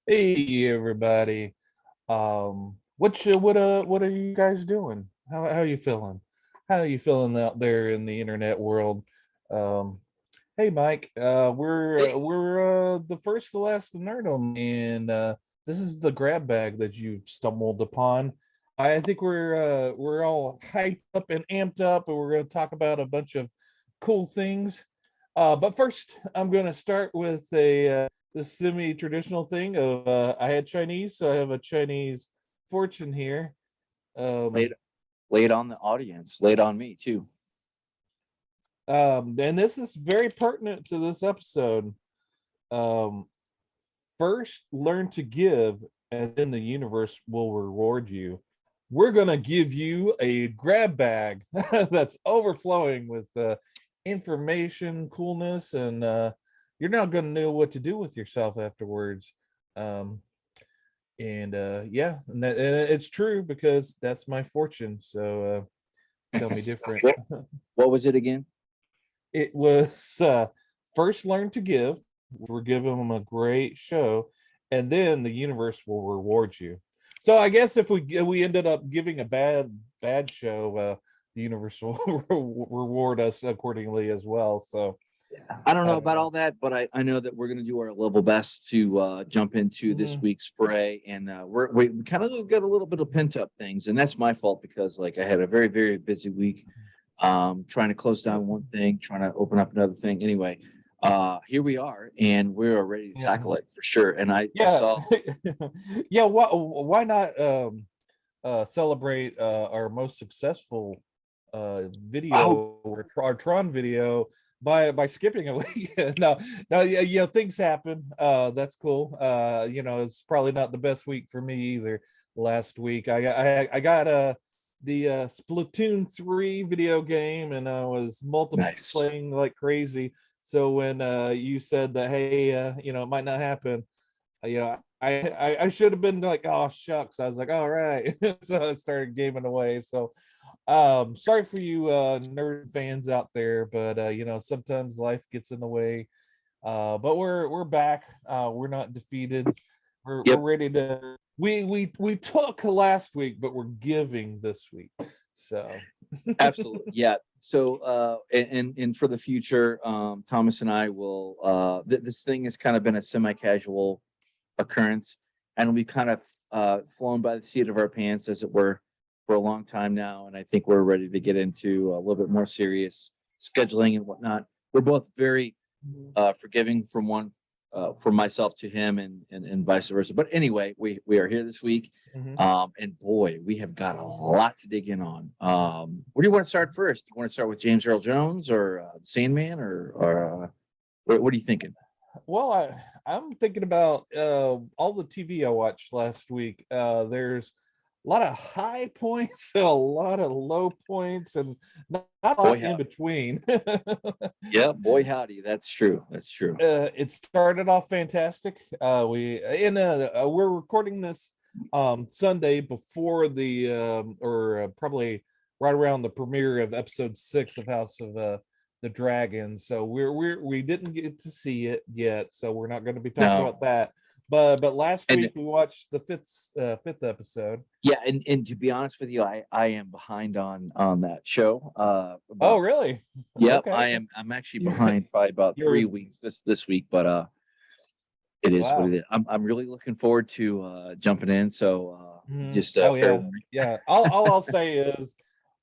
Hey everybody. What are you guys doing? How are you feeling? How are you feeling out there in the internet world? Um hey Mike, we're the first to last Nerdom, and this is the grab bag that you've stumbled upon. I think we're all hyped up and amped up, and we're going to talk about a bunch of cool things. But first, I'm going to start with a the semi-traditional thing of I had Chinese, so I have a Chinese fortune here. Lay Um, it, lay it on the audience. Lay it on me too. and this is very pertinent to this episode. Um, First, learn to give, and then the universe will reward you. We're gonna give you a grab bag that's overflowing with information, coolness, and you're not gonna know what to do with yourself afterwards. Um, and yeah, and it's true because that's my fortune. So tell me different. what, what was it again? It was first learn to give. We're giving them a great show, and then the universe will reward you. So I guess if we ended up giving a bad show, the universe will reward us accordingly as well. So I don't I know don't about know. all that, but I know that we're going to do our level best to jump into this Mhm. week's fray. And we kind of got a little bit of pent up things. And that's my fault because like I had a very, very busy week trying to close Yep. down one thing, trying to open up another thing. Anyway, here we are and we're ready to Yeah. tackle it for sure. And I Yeah. saw, Yeah. Why not celebrate our most successful oh, video, or our Tron video, by skipping a week. No, no, yeah, things happen. That's cool. It's probably not the best week for me either. Last week, I got the Splatoon 3 video game, and I was nice. multiplaying like crazy. So when you said that, hey, it might not happen, I should have been like, oh shucks. I was like, all right. So I started gaming away. So sorry for you nerd fans out there, but sometimes life gets in the way. But we're back. We're not defeated. We're Yep. ready to we took last week, but we're giving this week. So Absolutely. Yeah. So and for the future, Thomas and I will this thing has kind of been a semi-casual occurrence and we kind of flown by the seat of our pants as it were for a long time now. And I think we're ready to get into a little bit more serious scheduling and whatnot. We're both very forgiving from myself to him and vice versa. But anyway, we are here this week. mhm. And boy, we have got a lot to dig in on. Where do you want to start first? You want to start with James Earl Jones or Sandman or what are you thinking? Well, I'm thinking about all the TV I watched last week. There's a lot of high points and a lot of low points, and not a Boy, lot in howdy. between. Yeah, boy, howdy. That's true. That's true. It started off fantastic. We're recording this Sunday before the or probably right around the premiere of episode 6 of House of the Dragon. So we didn't get to see it yet, so we're not going to be talking No, about that. But last and week we watched the fifth episode. yeah, and to be honest with you, I am behind on that show. Oh, About really? Yep, Okay. I'm actually You're behind by about you're 3 weeks this week, but it is what it wow. is. I'm really looking forward to jumping in. So Mhm. just Oh fair yeah, warning. yeah. All I'll say is,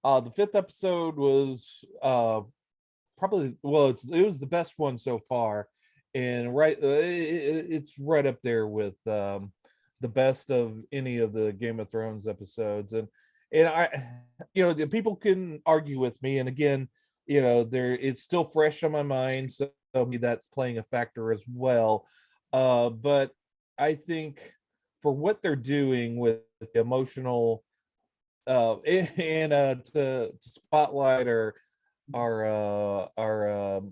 the fifth episode was probably, well, it was the best one so far, and it's right up there with the best of any of the Game of Thrones episodes, and the people can argue with me, and again, there it's still fresh on my mind, so maybe that's playing a factor as well. But I think for what they're doing with the emotional and to spotlight our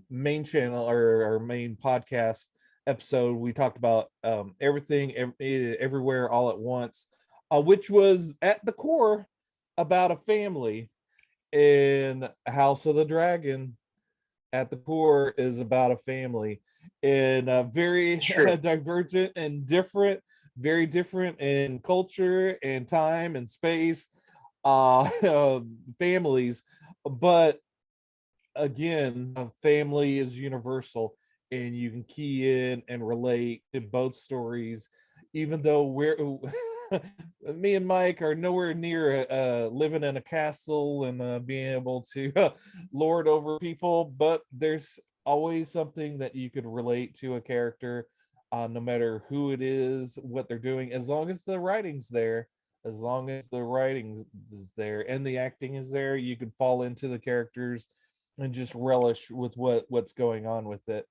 main channel, or our main podcast episode, we talked about everything everywhere all at once, which was at the core about a family in House of the Dragon. at the core is about a family, and very True. divergent and different, very different in culture and time and space, families. But again, a family is universal, and you can key in and relate to both stories, even though we're me and Mike are nowhere near living in a castle and being able to lord over people, but there's always something that you could relate to a character, no matter who it is, what they're doing, as long as the writing's there. As long as the writing is there and the acting is there, you can fall into the characters and just relish with what's going on with it.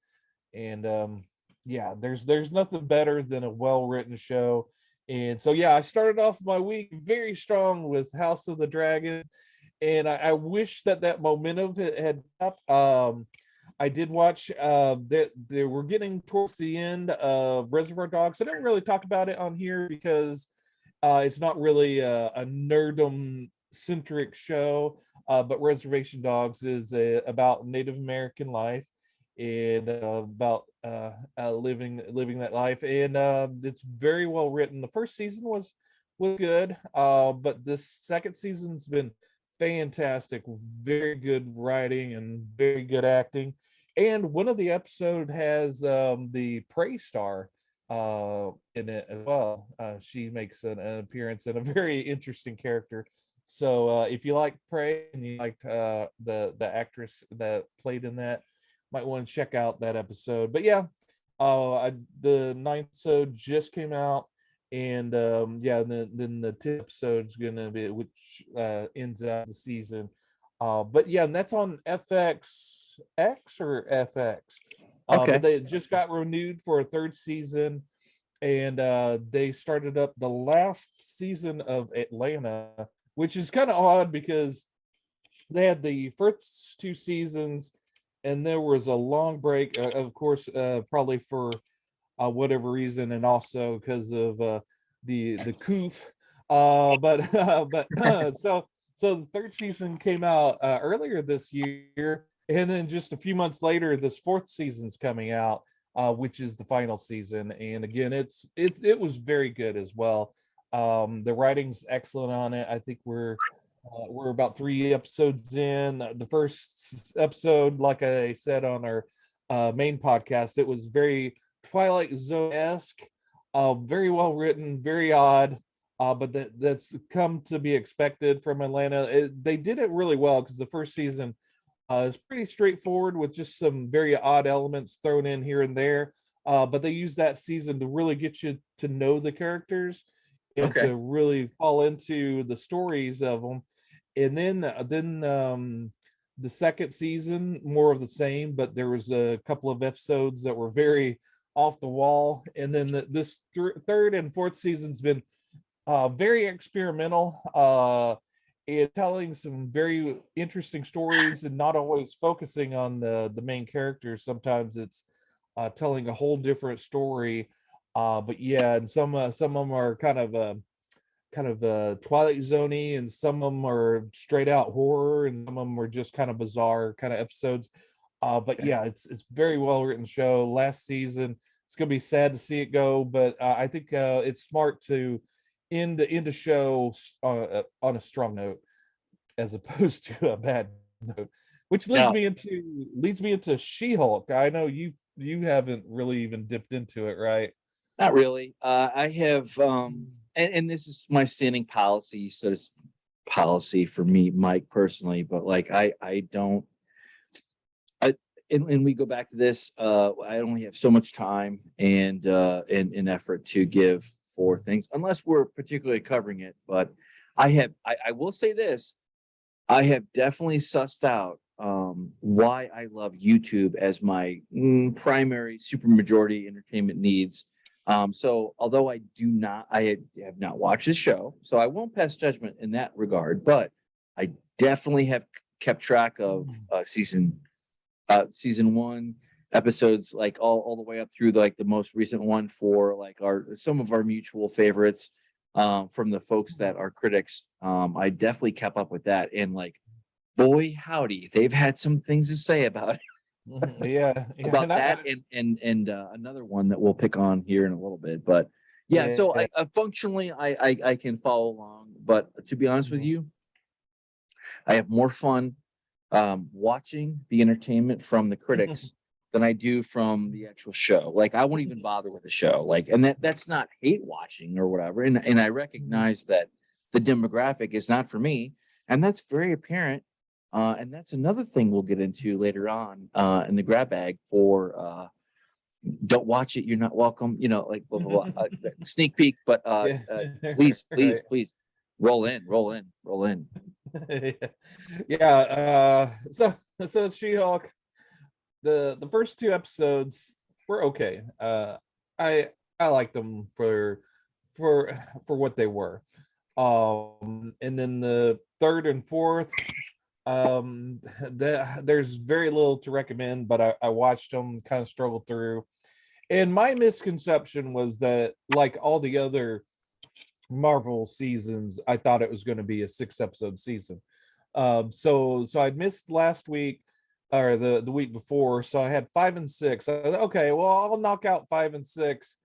And yeah, there's nothing better than a well-written show. And so yeah, I started off my week very strong with House of the Dragon, and I wish that that momentum had kept. I did watch that they were getting towards the end of Reservoir Dogs. I didn't really talk about it on here because it's not really a nerdom centric show, but Reservation Dogs is about Native American life, and about living that life, and it's very well written. The first season was good, but this second season's been fantastic. Very good writing and very good acting. And one of the episode has the Prey star in it as well. She makes an appearance and a very interesting character. So if you like Prey and you liked the actress that played in that, might want to check out that episode. But yeah, the ninth episode just came out, and yeah, then the 10th episode is gonna be, which ends out the season. But yeah, and that's on FX or FX. But Okay. they just got renewed for a third season, and they started up the last season of Atlanta, which is kind of odd because they had the first two seasons, and there was a long break, of course, probably for whatever reason, and also because of the coof. But so the third season came out earlier this year, and then just a few months later, this fourth season's coming out, which is the final season. And again, it was very good as well. The writing's excellent on it. I think we're about 3 episodes in. The first episode, like I said on our main podcast, it was very Twilight Zone esque, very well written, very odd, but that's come to be expected from Atlanta. They did it really well because the first season is pretty straightforward with just some very odd elements thrown in here and there. But they used that season to really get you to know the characters and Okay. to really fall into the stories of them. And then the second season, more of the same, but there was a couple of episodes that were very off the wall. And then this third and fourth season's been very experimental, and telling some very interesting stories, and not always focusing on the main characters. Sometimes it's telling a whole different story. But yeah, and some of them are kind of Twilight Zoney, and some of them are straight out horror, and some of them are just kind of bizarre kind of episodes. But Okay. yeah, it's very well written show. Last season, it's gonna be sad to see it go, but I think it's smart to end the show on a strong note as opposed to a bad note, which Now, leads me into She-Hulk. I know you haven't really even dipped into it, right? not really. I have, and this is my standing policy, policy for me, Mike, personally, but like I don't, I, and we go back to this. I only have so much time and effort to give for things, unless we're particularly covering it. But I will say this: I have definitely sussed out why I love YouTube as my primary supermajority entertainment needs. So although I have not watched this show, so I won't pass judgment in that regard. But I definitely have kept track of season one episodes, like all the way up through like the most recent one for like our some of our mutual favorites, from the folks that are critics. I definitely kept up with that, and like boy howdy, they've had some things to say about it. Yeah, yeah, about that, and another one that we'll pick on here in a little bit. But yeah, so yeah. I functionally I can follow along, but to be honest with Mhm. you, I have more fun watching the entertainment from the critics than I do from the actual show. Like I won't even bother with the show. Like, and that's not hate watching or whatever. And I recognize that the demographic is not for me, and that's very apparent. And that's another thing we'll get into later on in the grab bag for don't watch it, you're not welcome, like blah blah blah. Sneak peek, but Yeah, please, please, right. please roll in, roll in, roll in. Yeah, so She-Hulk, the first two episodes were okay. I I liked them for what they were. And then the third and fourth, there's very little to recommend, but I watched them, kind of struggled through. And my misconception was that, like all the other Marvel seasons, I thought it was going to be a 6 episode season. So I'd missed last week or the week before, so I had 5 and 6. I thought, okay, well, I'll knock out 5 and 6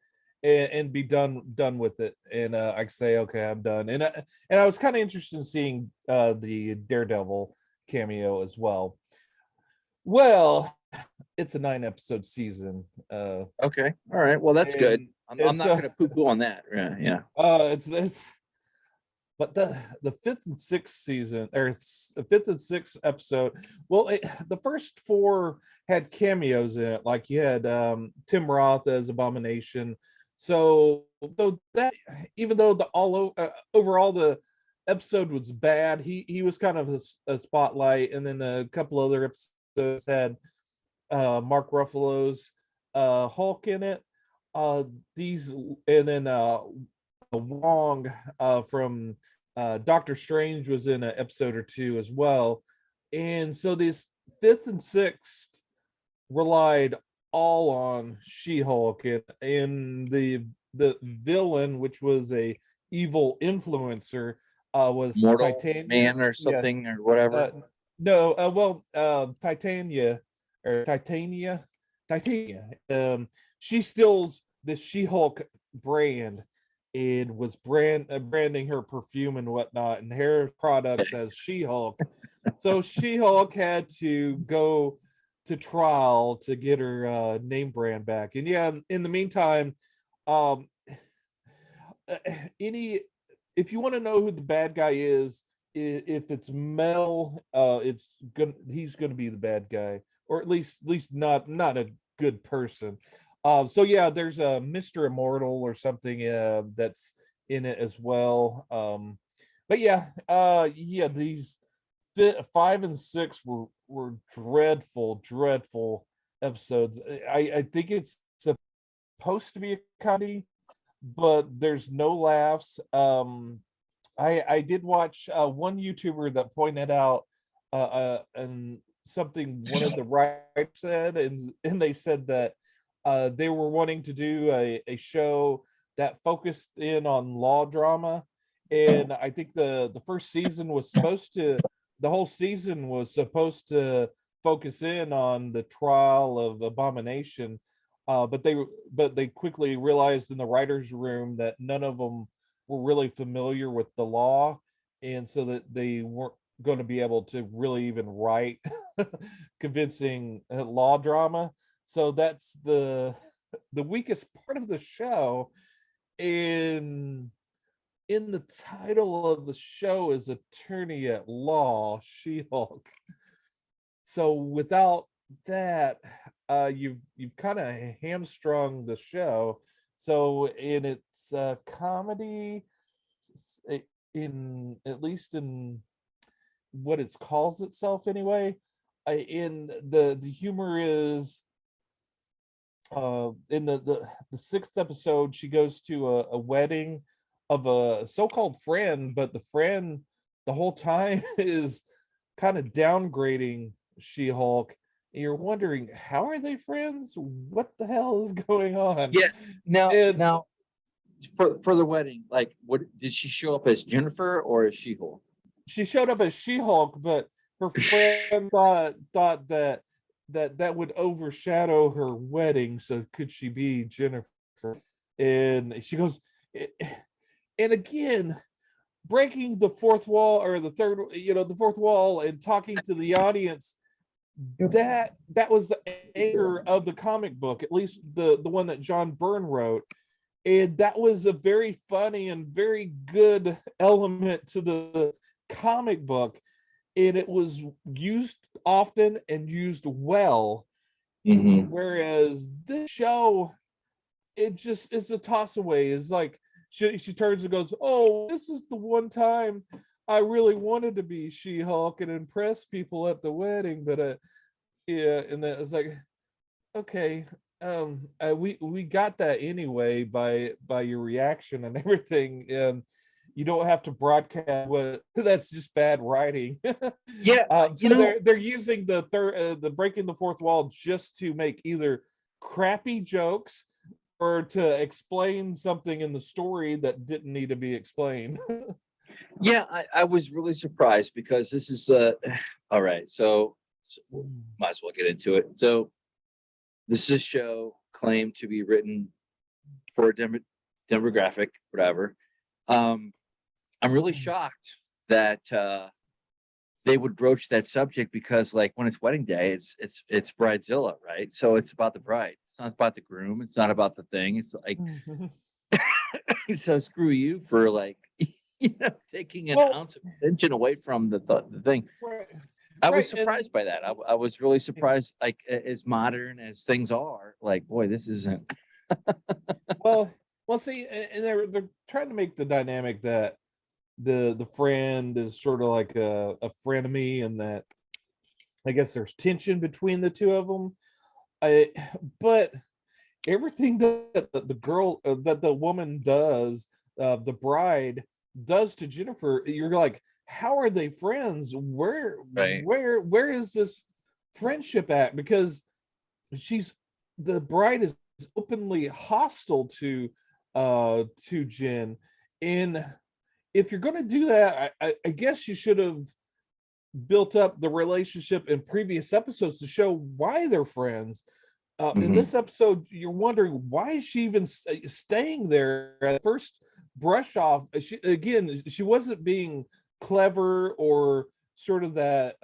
and be done with it. And I say, okay, I'm done. And I was kind of interested in seeing the Daredevil cameo as well. Well, it's a 9 episode season. Okay, all right, well that's good. And I'm not so going to poo poo on that. Yeah, yeah. it's but the fifth and sixth season, or the fifth and sixth episode, well, the first four had cameos in it, like you had Tim Roth as Abomination. So though that, even though overall the episode was bad, he was kind of a spotlight. And then a couple other episodes had Mark Ruffalo's Hulk in it. Uh, these and then Wong from Doctor Strange was in an episode or two as well. And so this fifth and sixth relied all on She-Hulk, and the villain, which was a evil influencer, was Mortal Titania. Man or Yeah. something or whatever. No, Titania. She steals the She-Hulk brand and was branding her perfume and whatnot and hair products as She-Hulk. So She-Hulk had to go to trial to get her name brand back. And yeah, in the meantime, um, any if you want to know who the bad guy is, if it's Mel, he's gonna be the bad guy, or at least not a good person. So yeah, there's a Mr. Immortal or something that's in it as well. But yeah, these 5 and 6 were dreadful episodes. I think it's supposed to be a comedy, but there's no laughs. I did watch one YouTuber that pointed out and something one of the writers said, and they said that they were wanting to do a show that focused in on law drama. And I think the first season was supposed to the whole season was supposed to focus in on the trial of Abomination. But they quickly realized in the writers' room that none of them were really familiar with the law, and so that they weren't going to be able to really even write convincing law drama. So that's the weakest part of the show. In the title of the show is Attorney at Law, She-Hulk. So without that, you've kind of hamstrung the show. So in its comedy, in at least in what it calls itself anyway, in the humor is in the sixth episode, she goes to a wedding of a so-called friend, but the friend the whole time is kind of downgrading She-Hulk. You're wondering, how are they friends? What the hell is going on? Yeah. Now, And now, for the wedding, like, what did she show up as, Jennifer or as She-Hulk? she showed up as She-Hulk, but her friend thought that that would overshadow her wedding. So could she be Jennifer? And she goes, and again, breaking the fourth wall, or the third, the fourth wall, and talking to the audience. That was the anchor of the comic book, at least the one that John Byrne wrote. And that was a very funny and very good element to the comic book, and it was used often and used well. Whereas this show, it's a toss away. It's like she turns and goes, "Oh, this is the one time I really wanted to be She-Hulk and impress people at the wedding," but yeah, and then it's like, okay, we got that anyway by your reaction and everything. You don't have to broadcast what that's just bad writing. Yeah, So they're using the breaking the fourth wall just to make either crappy jokes or to explain something in the story that didn't need to be explained. yeah, I was really surprised because this is all right. So might as well get into it. So this is a show claimed to be written for a demographic, whatever. I'm really shocked that they would broach that subject because, like, when it's wedding day, it's bridezilla, right? So it's about the bride. It's not about the groom. It's not about the thing. It's like, so screw you for, like, taking an Well, ounce of attention away from the thing. right, I was right, and surprised by that. I was really surprised. Like, as modern as things are, like, boy, this isn't. well, see, and they're trying to make the dynamic that the friend is sort of like a frenemy, and that I guess there's tension between the two of them. But everything that the girl, that the woman does, the bride does to Jennifer, you're like, how are they friends? Right. Where is this friendship at? Because she's the bride is openly hostile to Jen. And if you're going to do that, I guess you should have built up the relationship in previous episodes to show why they're friends. In Mm-hmm. this episode, you're wondering, why is she even staying there? At first brush off, she wasn't being clever or sort of that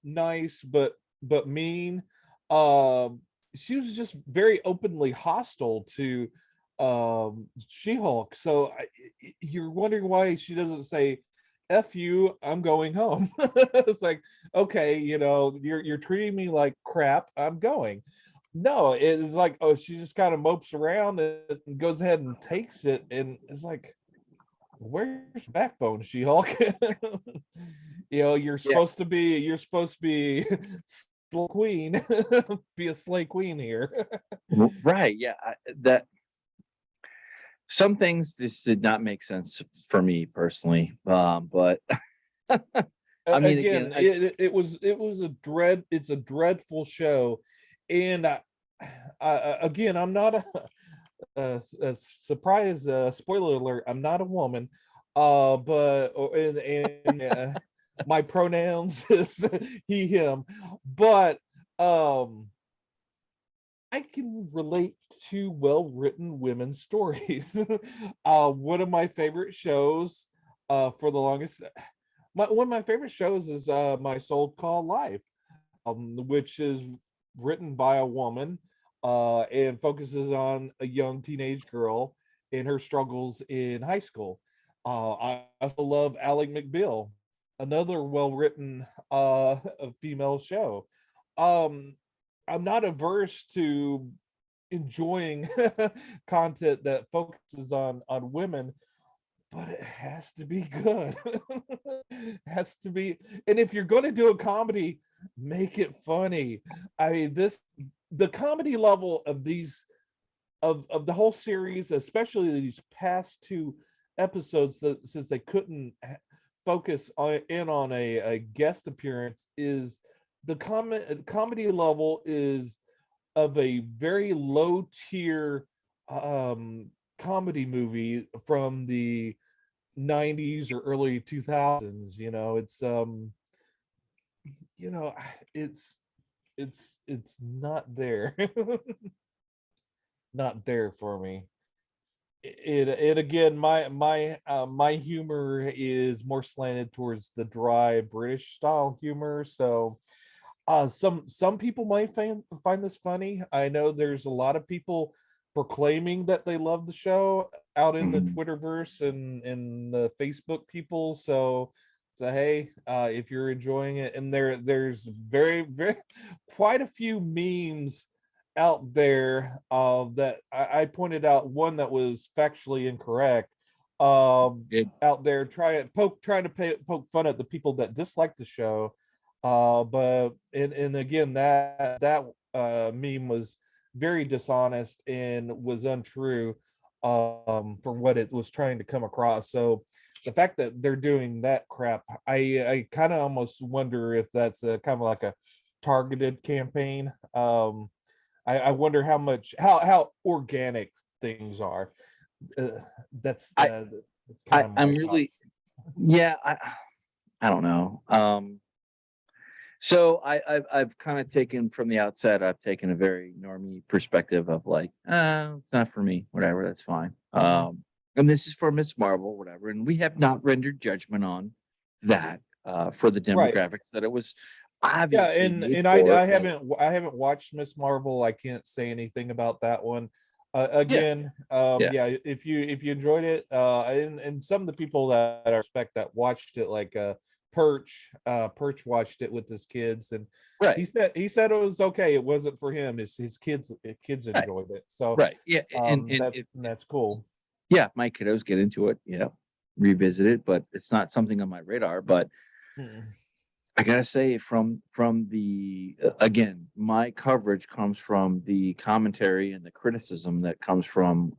nice but mean. Um, she was just very openly hostile to She-Hulk. So you're wondering why she doesn't say, "F you, I'm going home." It's like, okay, you're treating me like crap, I'm going. No, it's like, oh, she just kind of mopes around and goes ahead and takes it, and it's like, where's your backbone, She-Hulk? Yeah. You're supposed to be slay queen, be a slay queen here. Right. Yeah. That some things just did not make sense for me personally. But I mean, again, Again, it's a dreadful show, and again, I'm not a surprise, spoiler alert, I'm not a woman, but my pronouns is he him, but I can relate to well-written women's stories. One of my favorite shows, for the longest, one of my favorite shows is My So-Called Life, which is written by a woman, and focuses on a young teenage girl and her struggles in high school. I also love Ally McBeal, another well-written female show. Um, I'm not averse to enjoying content that focuses on women, but it has to be good. Has to be, and if you're going to do a comedy, make it funny. I mean, the comedy level of these of the whole series, especially these past two episodes, since they couldn't focus on a guest appearance, is the comedy level is of a very low tier comedy movie from the 90s or early 2000s. It's you know it's it's not there. Not there for me. It again, my humor is more slanted towards the dry British style humor. So some people might find this funny. I know there's a lot of people proclaiming that they love the show out in the Mhm. Twitterverse and in the Facebook people. So hey, if you're enjoying it, and there's very quite a few memes out there that I pointed out one that was factually incorrect. Good. Out there trying to poke fun at the people that dislike the show, but and again, that meme was very dishonest and was untrue for what it was trying to come across. So the fact that they're doing that crap, I kind of almost wonder if that's a kind of like a targeted campaign. I wonder how organic things are. uh, I, that's kind of I'm my really, thoughts. yeah, I don't know. So I've kind of taken from the outset, I've taken a very normie perspective of like, it's not for me, whatever, that's fine. Mhm. And this is for Miss Marvel, whatever. And we have not rendered judgment on that for the Right. demographics that it was Yeah, obviously made and for. And I haven't watched Miss Marvel. I can't say anything about that one. yeah, Again, yeah, yeah, if you enjoyed it, and some of the people that I respect that watched it, like Perch watched it with his kids, and right, he said it was okay. It wasn't for him. His kids right, enjoyed it. So right. Yeah, and that's cool. yeah, my kiddos get into it, revisit it, but it's not something on my radar. But Mm. I gotta say, from the again, my coverage comes from the commentary and the criticism that comes from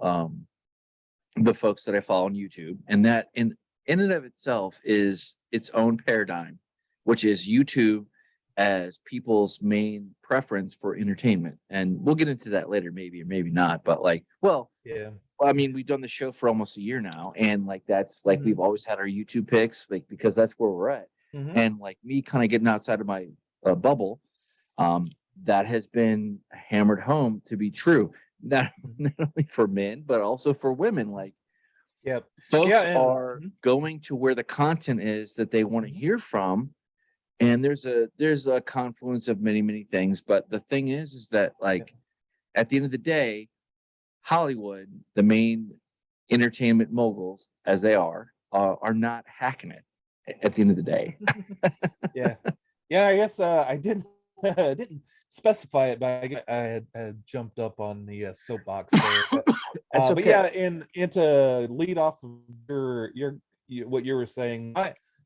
the folks that I follow on YouTube, and that in and of itself is its own paradigm, which is YouTube as people's main preference for entertainment. And we'll get into that later, maybe or maybe not. But like, Yeah. I mean, we've done the show for almost a year now, and like that's like Hmm. we've always had our YouTube picks, like because that's where we're at. Hmm. And like me, kind of getting outside of my bubble, um, that has been hammered home to be true. Not not only for men, but also for women. Like Yep. Yeah, folks and are going to where the content is that they want to mhm. hear from, and there's a confluence of many things. But the thing is that Yeah. like at the end of the day, Hollywood, the main entertainment moguls as they are not hacking it at the end of the day. Yeah. Yeah, I guess I didn't I didn't specify it, but had jumped up on the soapbox there. It's But okay. yeah, and to lead off of what you were saying,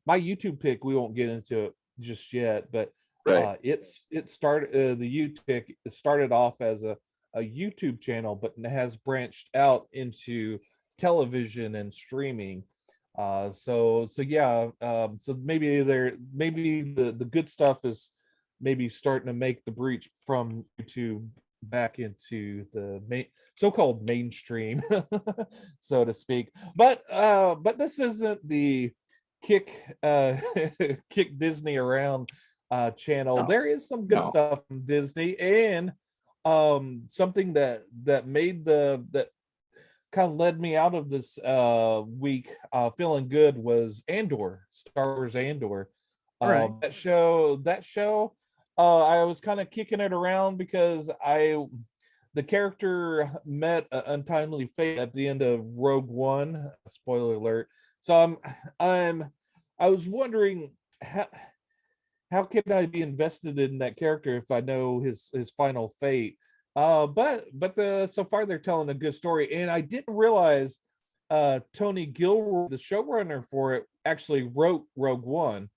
my YouTube pick, we won't get into it just yet, but Right. it started the YouTube pick, it started off as a YouTube channel, but it has branched out into television and streaming. So yeah, so maybe the good stuff is maybe starting to make the breach from YouTube back into the so-called mainstream, so to speak. But this isn't the kick uh kick Disney around channel. No, There is some good no. stuff from Disney, and something that made the that kind of led me out of this week feeling good was Andor, Star Wars Andor. All right. That show, I was kind of kicking it around because the character met an untimely fate at the end of Rogue One. Spoiler alert. So I'm I was wondering how can I be invested in that character if I know his final fate? But so far they're telling a good story, and I didn't realize Tony Gilroy, the showrunner for it, actually wrote Rogue One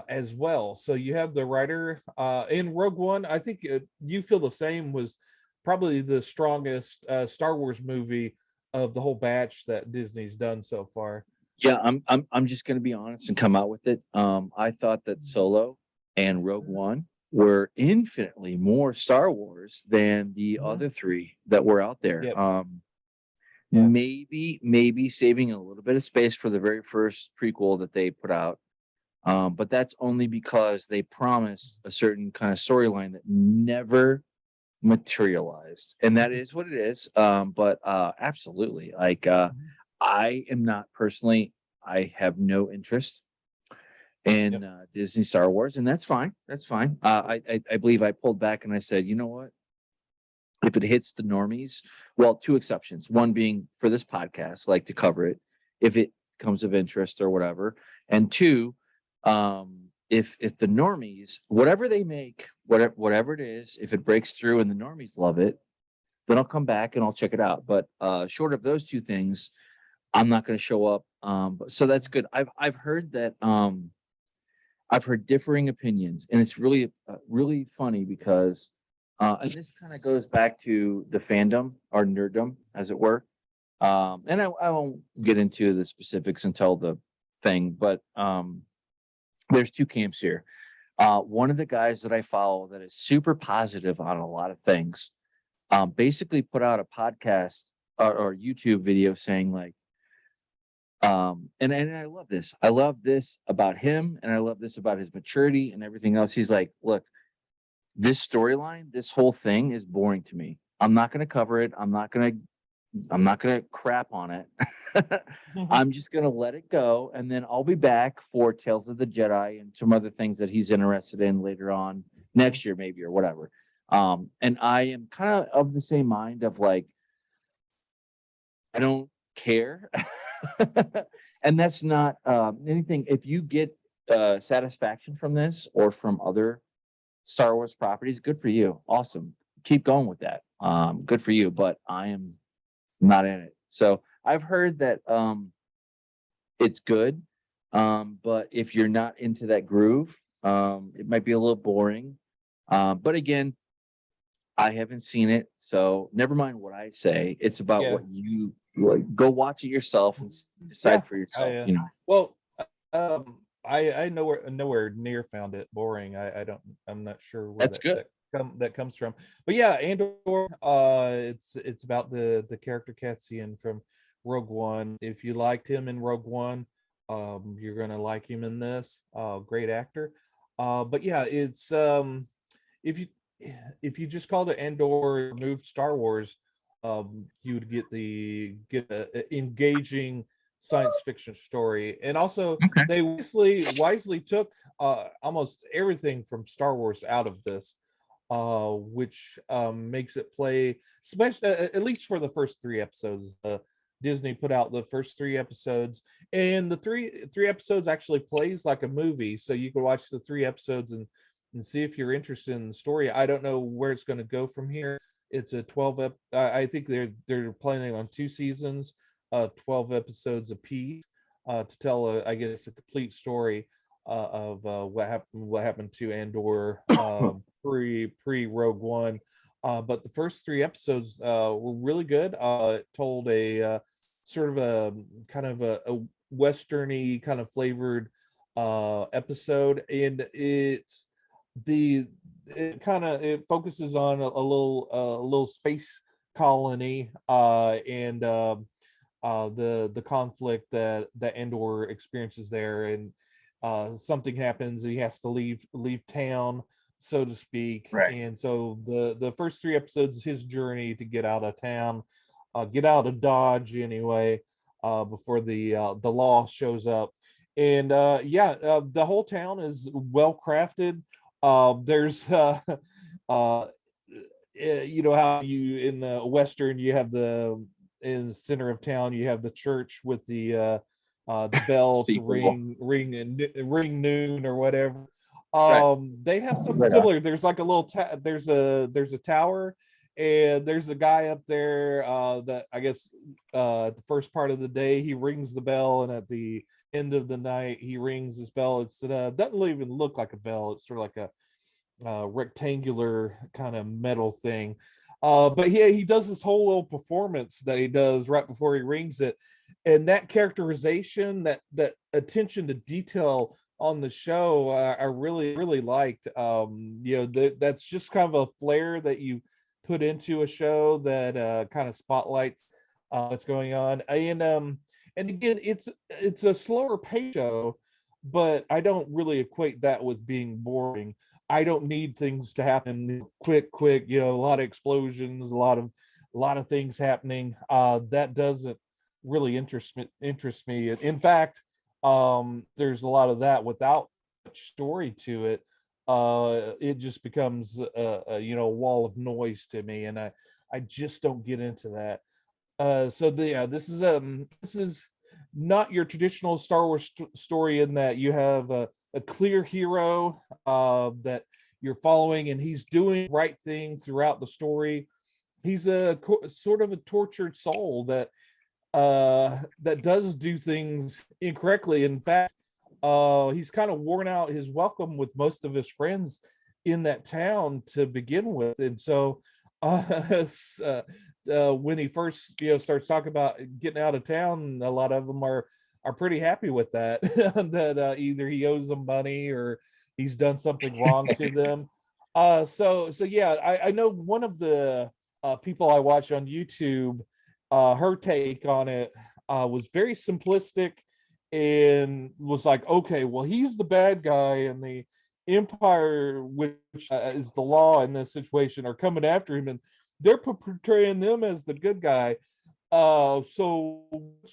as well. So you have the writer in Rogue One. I think you feel the same, was probably the strongest Star Wars movie of the whole batch that Disney's done so far. Yeah, I'm just gonna be honest and come out with it. I thought that Solo and Rogue One were infinitely more Star Wars than the Mhm. other three that were out there. Yep. Yeah. Maybe saving a little bit of space for the very first prequel that they put out. But that's only because they promised a certain kind of storyline that never materialized, and that is what it is. But absolutely, like I am not personally, I have no interest in Yep. Disney Star Wars, and that's fine. That's fine. I believe I pulled back and I said, you know what? If it hits the normies, well, two exceptions. One being for this podcast, like to cover it, if it comes of interest or whatever, and two, if the normies, whatever they make, whatever it is, if it breaks through and the normies love it, then I'll come back and I'll check it out. But short of those two things, I'm not going to show up. So that's good. I've heard that. I've heard differing opinions, and it's really really funny because, and this kind of goes back to the fandom or nerdom, as it were. And I won't get into the specifics until the thing, but there's two camps here. One of the guys that I follow that is super positive on a lot of things, basically put out a podcast or YouTube video saying like, and I love this. I love this about him, and I love this about his maturity and everything else. He's like, look, this storyline, this whole thing is boring to me. I'm not going to cover it. I'm not going to crap on it. I'm just going to let it go, and then I'll be back for Tales of the Jedi and some other things that he's interested in later on next year, maybe, or whatever. And I am kind of the same mind of like, I don't care. And that's not anything. If you get satisfaction from this or from other Star Wars properties, good for you. Awesome. Keep going with that. Good for you. But I am not in it. So I've heard that it's good. But if you're not into that groove, it might be a little boring. But again, I haven't seen it, so never mind what I say. It's about Yeah. what you like. Go watch it yourself and Yeah. decide for yourself. Well, I nowhere near found it boring. I don't. I'm not sure where That's good. that comes from. But yeah, Andor. It's about the character Cassian from Rogue One. If you liked him in Rogue One, you're gonna like him in this. Great actor. But yeah, it's if you if you just called it Andor, removed Star Wars, you would get a engaging science fiction story. And also Okay. they wisely took almost everything from Star Wars out of this, which makes it play, especially at least for the first three episodes. Disney put out the first three episodes, and the three episodes actually plays like a movie, so you can watch the three episodes and see if you're interested in the story. I don't know where it's going to go from here. It's a 12 I think they're planning on two seasons, 12 episodes apiece, to tell I guess a complete story of what happened to Andor pre Rogue One. But the first three episodes were really good. It told a sort of a kind of a westerny kind of flavored episode, and it focuses on a little space colony, and the conflict that Andor experiences there, and something happens, he has to leave town, so to speak. Right. And so the first three episodes, his journey to get out of town, get out of Dodge anyway, before the law shows up. And the whole town is well crafted. There's uh you know how you in the western you have in the center of town you have the church with the bell to Sequel. ring noon or whatever. Right. They have something Right on. similar. There's like a little there's a tower, and there's a guy up there that I guess at the first part of the day he rings the bell, and at the end of the night he rings his bell. It's doesn't even look like a bell. It's sort of like a rectangular kind of metal thing. But he does this whole little performance that he does right before he rings it, and that characterization, that attention to detail on the show, I really liked. That's just kind of a flair that you put into a show that kind of spotlights what's going on. And again, it's a slower pace show, but I don't really equate that with being boring. I don't need things to happen quick, a lot of explosions, a lot of things happening. That doesn't really interest me. In fact, there's a lot of that without much story to it. It just becomes a wall of noise to me, and I just don't get into that. This is not your traditional Star Wars story in that you have a clear hero that you're following, and he's doing right thing throughout the story. He's sort of a tortured soul that does do things incorrectly. In fact, he's kind of worn out his welcome with most of his friends in that town to begin with, and so when he first starts talking about getting out of town, a lot of them are pretty happy with that. That either he owes them money or he's done something wrong to them. So yeah, I know one of the people I watch on YouTube, her take on it was very simplistic and was like, okay, well, he's the bad guy, and the Empire, which is the law in this situation, are coming after him, and they're portraying them as the good guy. So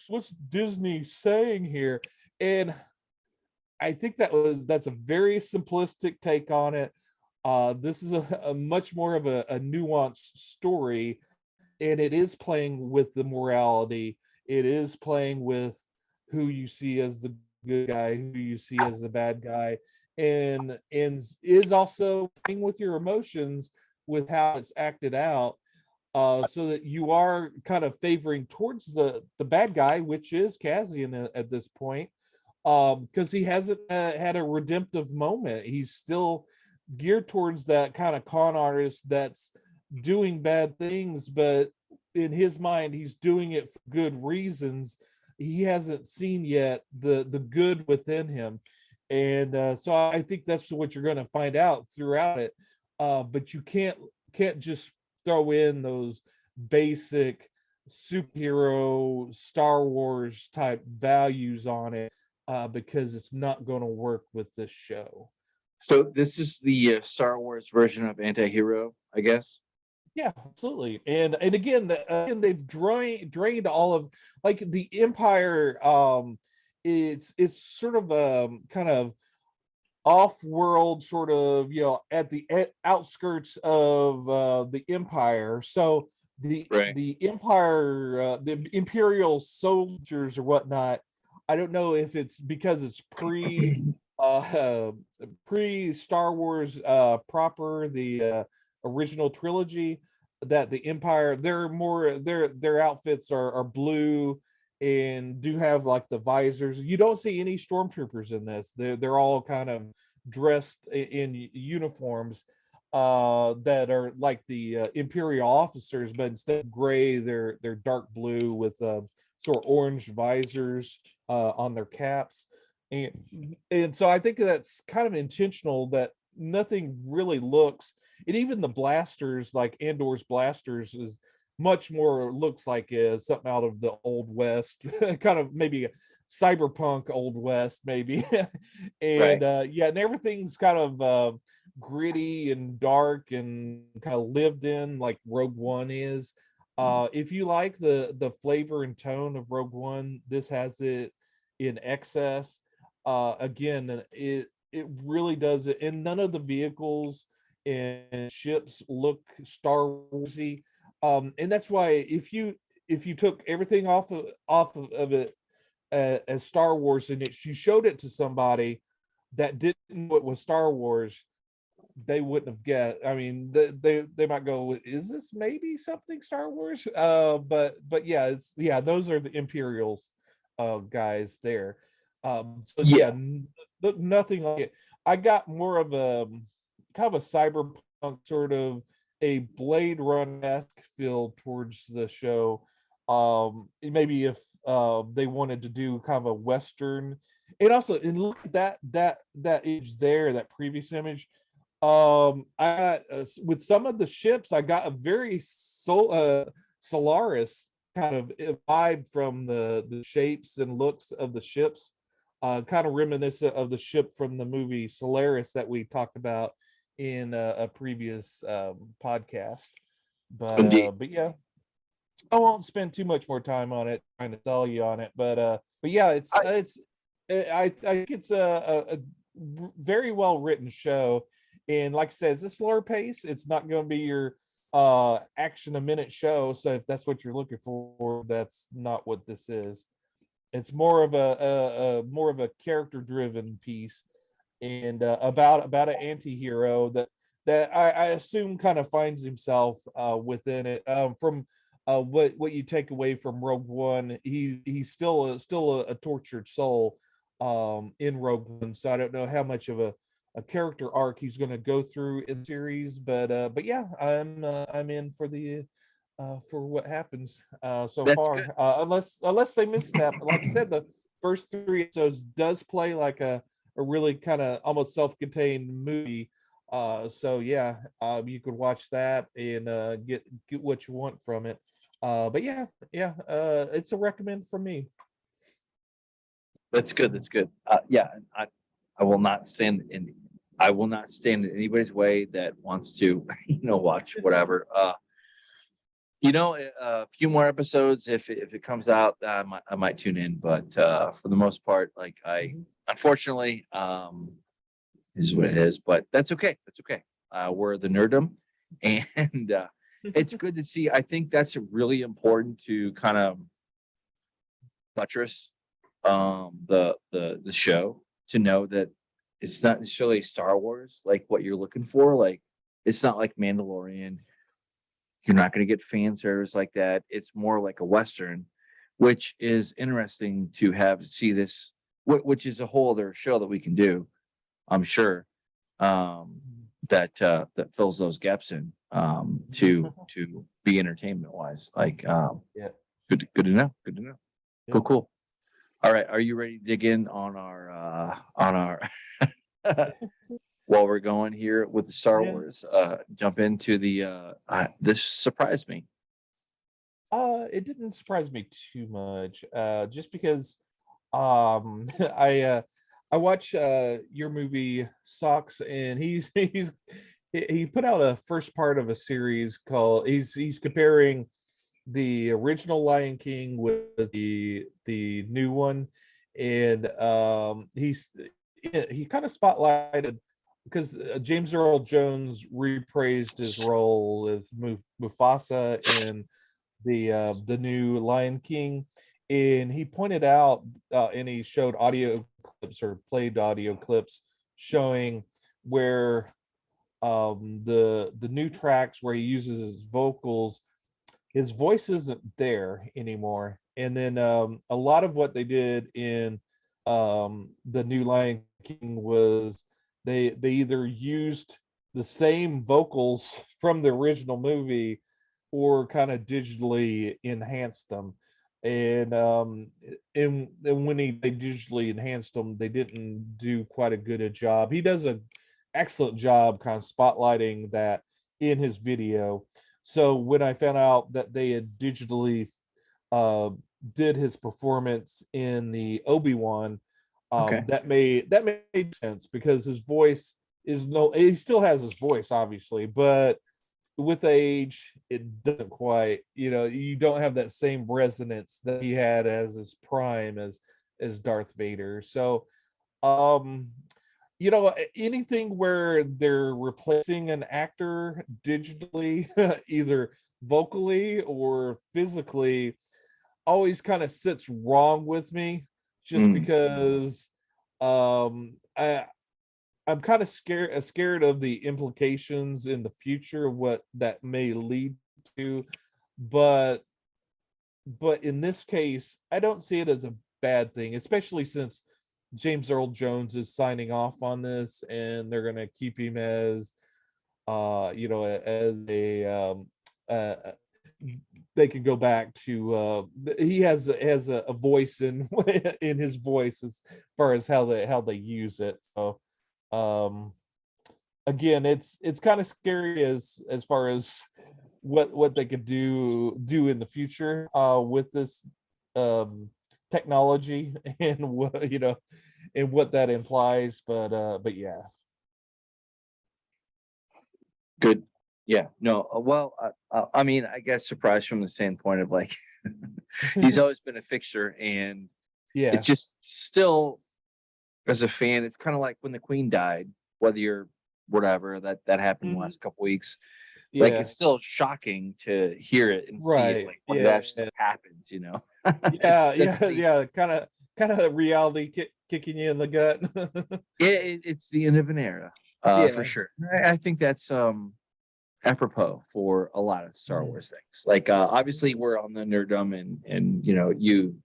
what's Disney saying here? And I think that's a very simplistic take on it. This is a much more of a nuanced story, and it is playing with the morality. It is playing with who you see as the good guy, who you see as the bad guy, and is also playing with your emotions with how it's acted out, so that you are kind of favoring towards the bad guy, which is Cassian at this point, because he hasn't had a redemptive moment. He's still geared towards that kind of con artist that's doing bad things, but in his mind, he's doing it for good reasons. He hasn't seen yet the good within him, and so I think that's what you're going to find out throughout it. But you can't just throw in those basic superhero Star Wars type values on it, because it's not going to work with this show. So this is the Star Wars version of anti-hero, I guess. Yeah, absolutely. And again, they've drained all of, like, the Empire. It's sort of kind of off-world, sort of, at the outskirts of the Empire. So the Right. the Empire, the Imperial soldiers or whatnot. I don't know if it's because it's uh pre Star Wars proper, the original trilogy, that the Empire, their outfits are blue and do have like the visors. You don't see any stormtroopers in this. They're all kind of dressed in uniforms that are like the Imperial officers, but instead of gray, they're dark blue with sort of orange visors on their caps. And so I think that's kind of intentional, that nothing really looks, and even the blasters, like Andor's blasters, is much more looks like something out of the old west, kind of maybe a cyberpunk old west maybe. And Right. yeah, and everything's kind of gritty and dark and kind of lived in, like Rogue One is. If you like the flavor and tone of Rogue One, this has it in excess. Again, it really does it, and none of the vehicles and ships look Star Warsy. And that's why if you took everything off of it as Star Wars, and you showed it to somebody that didn't know it was Star Wars, they wouldn't have get. I mean, they might go, "Is this maybe something Star Wars?" But yeah, those are the Imperials, guys there. So yeah, Yeah. nothing like it. I got more of a kind of a cyberpunk, sort of a Blade Runner-esque feel towards the show. Maybe if they wanted to do kind of a Western, and also, and look at that image there, that previous image. I got with some of the ships, I got a very Solaris kind of vibe from the shapes and looks of the ships. kind of reminiscent of the ship from the movie Solaris that we talked about in a previous podcast. Indeed. But yeah, I won't spend too much more time on it trying to sell you on it. But yeah, I, I think it's a very well written show, and like I said, it's a slower pace. It's not going to be your action a minute show. So if that's what you're looking for, that's not what this is. It's more of a more of a character driven piece, and about an anti-hero that I assume kind of finds himself within it. From what you take away from Rogue One, he's still a tortured soul in Rogue One. So I don't know how much of a character arc he's going to go through in the series, but yeah, I'm in for what happens so that's good. far. Unless they misstep. Like I said, the first 3 episodes does play like a really kind of almost self-contained movie. So yeah, you could watch that and get what you want from it. But yeah, it's a recommend from me. That's good. That's good. Yeah, I will not stand in. I will not stand in anybody's way that wants to, watch whatever. A few more episodes if it comes out, I might tune in. But for the most part, like I Mhm. unfortunately, is what it is. But that's okay. That's okay. We're the Nerdom, and it's good to see. I think that's really important to kind of buttress the show, to know that it's not necessarily Star Wars like what you're looking for. Like it's not like Mandalorian. You're not going to get fan service like that. It's more like a Western, which is interesting to have see this, which is a whole other show that we can do, I'm sure, um, that fills those gaps in, to be entertainment wise. Like, Yeah, good to know. Good to know. yeah. Cool, cool. All right, are you ready to dig in on our while we're going here with the Star Yeah. Wars? Jump into the this surprised me. It didn't surprise me too much. Just because I I watch your movie Socks, and he put out a first part of a series called he's comparing the original Lion King with the new one, and he kind of spotlighted because James Earl Jones repraised his role as Mufasa in the new Lion King, and he pointed out and he showed audio clips or played audio clips showing where the new tracks where he uses his vocals, his voice isn't there anymore. And then a lot of what they did in the new Lion King was they either used the same vocals from the original movie or kind of digitally enhanced them. And when they digitally enhanced them, they didn't do quite a good a job. He does a excellent job kind of spotlighting that in his video. So when I found out that they had digitally uh, did his performance in the Obi-Wan, Okay. that made sense because his voice is no he still has his voice obviously, but with age it doesn't quite, you don't have that same resonance that he had as his prime as Darth Vader. So um anything where they're replacing an actor digitally either vocally or physically always kind of sits wrong with me, just Mm, because I'm kind of scared of the implications in the future of what that may lead to. But but in this case I don't see it as a bad thing, especially since James Earl Jones is signing off on this, and they're going to keep him as as a uh they can go back to he has a voice in in his voice as far as how they use it. So um again, it's kind of scary as far as what they could do in the future with this um technology and what and what that implies. But yeah. Good. Yeah. No. Well, I mean, I guess surprised from the standpoint of like he's always been a fixture, and it Yeah. just still, as a fan, it's kind of like when the Queen died. Whether you're whatever that happened the Mhm. last couple weeks, like Yeah. it's still shocking to hear it and see it Right. like when it Yeah. actually happens. Yeah. That's Yeah. the Yeah. Kind of reality kicking you in the gut. it's the end of an era, for Yeah. sure. I think that's apropos for a lot of Star Mhm. Wars things. Like obviously we're on the nerdum, and you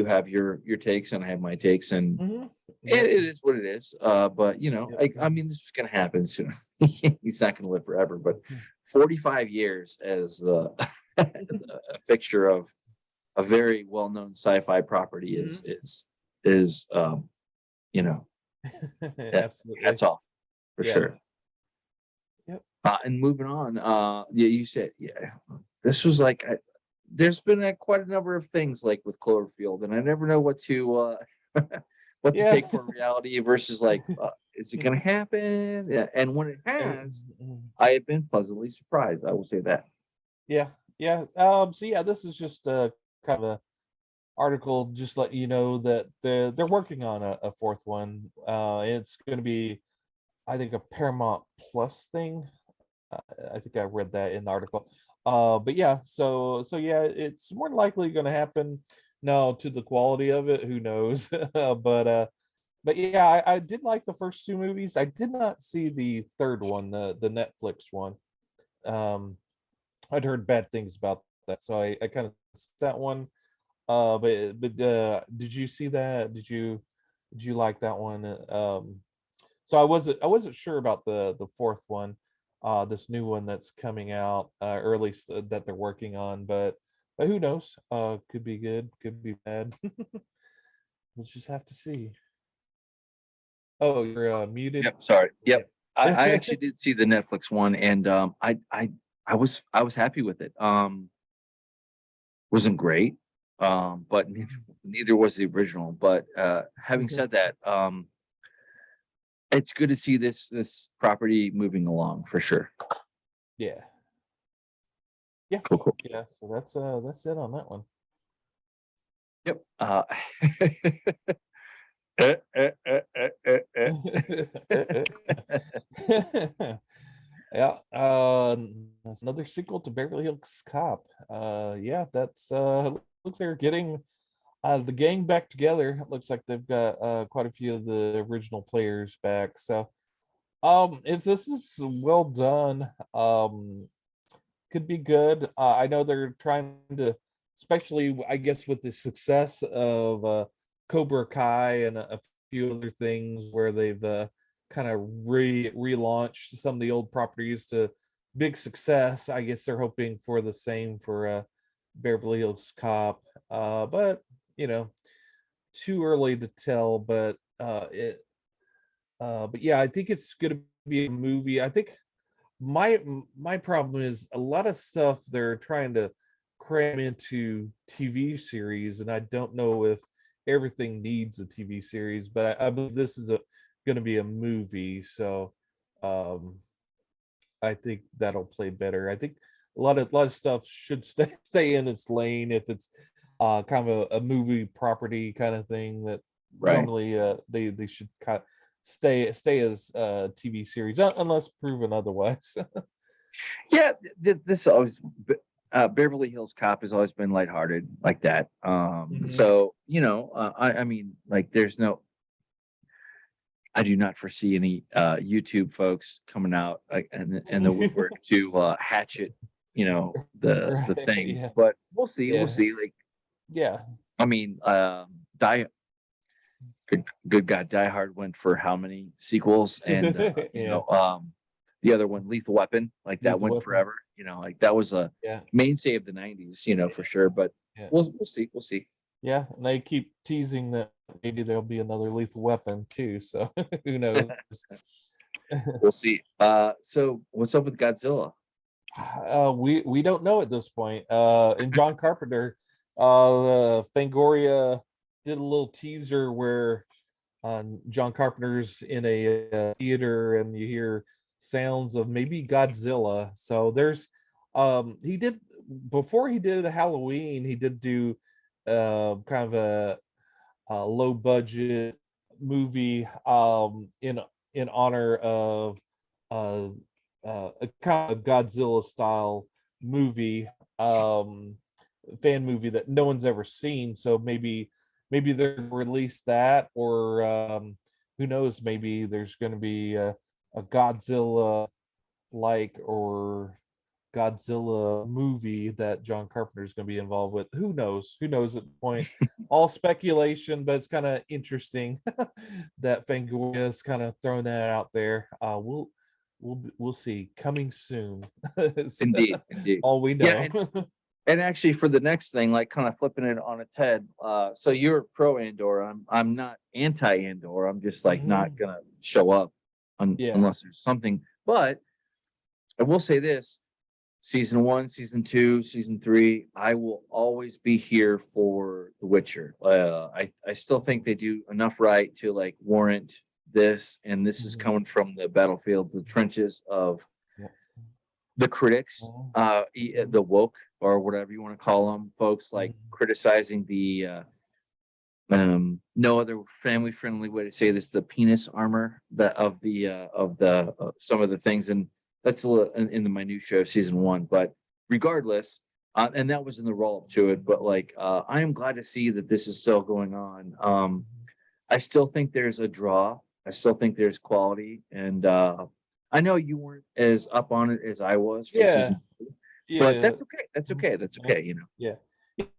have your takes and I have my takes, and Mhm. Yep. it is what it is. But Yep. I mean, this is gonna happen soon. He's not gonna live forever, but Mhm. 45 years as the a fixture of a very well-known sci-fi property Mhm. is you know yeah, Absolutely. hats off for Yeah. sure. Yep. And moving on, yeah, you said, yeah, this was like, there's been quite a number of things like with Cloverfield, and I never know what to what to Yeah. take for reality versus like, is it going to happen? Yeah, and when it has, I have been pleasantly surprised. I will say that. Yeah. Yeah. So yeah, this is just kind of a article just let you know that they're working on a fourth one. It's going to be, I think, a Paramount Plus thing. Uh, I think I read that in the article. But yeah, so yeah, it's more than likely going to happen. Now, to the quality of it, who knows? But yeah, I did like the first two movies. I did not see the third one, the Netflix one. Um, I'd heard bad things about that, so I kind of that one. But did you see that? Did you like that one? So I wasn't sure about the fourth one, this new one that's coming out, or at least that they're working on. But who knows? Could be good, could be bad. We'll just have to see. Oh, you're muted. Yep. Sorry. Yep. I Yeah. actually did see the Netflix one, and I was happy with it. Wasn't great, but neither was the original. But having said that, it's good to see this property moving along for sure. Yeah. Yeah. Cool, cool. Yeah. So that's it on that one. Yep. Eh, eh, eh, eh, eh, eh. Yeah, that's another sequel to Beverly Hills Cop. Yeah, that's looks they're getting the gang back together. It looks like they've got quite a few of the original players back. So, if this is well done, could be good. I know they're trying to, especially I guess with the success of Cobra Kai and a few other things where they've kind of relaunched some of the old properties to big success. I guess they're hoping for the same for Beverly Hills Cop. But you know, too early to tell. But yeah, I think it's going to be a movie. I think my problem is a lot of stuff they're trying to cram into TV series, and I don't know if everything needs a TV series, but I believe this is a going to be a movie, so um, I think that'll play better. I think a lot of stuff should stay in its lane if it's kind of a movie property kind of thing that Right. normally they should kind of stay as TV series unless proven otherwise. Yeah. This always Beverly Hills Cop has always been lighthearted like that. Mhm. So I mean, like, there's no. I do not foresee any YouTube folks coming out like in the woodwork to hatchet, the Right. thing. Yeah. But we'll see. We'll Yeah. see. Like, Yeah. I mean, die. Good God, Die Hard went for how many sequels? And Yeah. the other one, Lethal Weapon, like that Lethal went Weapon. forever. Like that was a Yeah. mainstay of the '90s, for sure. But Yeah. we'll see. We'll see. Yeah. And they keep teasing that maybe there'll be another Lethal Weapon too. So who knows? We'll see. So what's up with Godzilla? We don't know at this point. And John Carpenter Fangoria did a little teaser where John Carpenter's in a theater and you hear sounds of maybe Godzilla. So there's he did before he did Halloween, he did do kind of a low budget movie in honor of uh, a kind of Godzilla style movie, fan movie that no one's ever seen. So maybe they're release that, or who knows, maybe there's going to be a Godzilla like or Godzilla movie that John Carpenter is going to be involved with. Who knows at the point. All speculation, but it's kind of interesting that Fangoria is kind of throwing that out there. We'll see, coming soon. It's Indeed, indeed. all we Yeah, know. and actually for the next thing, like kind of flipping it on its head. So you're pro Andor. I'm not anti Andor. I'm just like not Mhm. gonna show up Yeah. unless there's something. But I will say this: season 1, season 2, season 3, I will always be here for The Witcher. I still think they do enough right to like warrant this, and this is Mhm. coming from the battlefield, the trenches of Yeah. the critics, Mhm. the woke or whatever you want to call them, folks like Mhm. criticizing the no other family friendly way to say this, the penis armor that of the some of the things, and that's a little in the minutia of season 1, but regardless, and that was in the roll up to it, but like I am glad to see that this is still going on. I still think there's a draw. I still think there's quality, and I know you weren't as up on it as I was from Yeah. season 2, but Yeah. that's okay. That's Mhm. okay. That's Yeah. okay. You know. Yeah.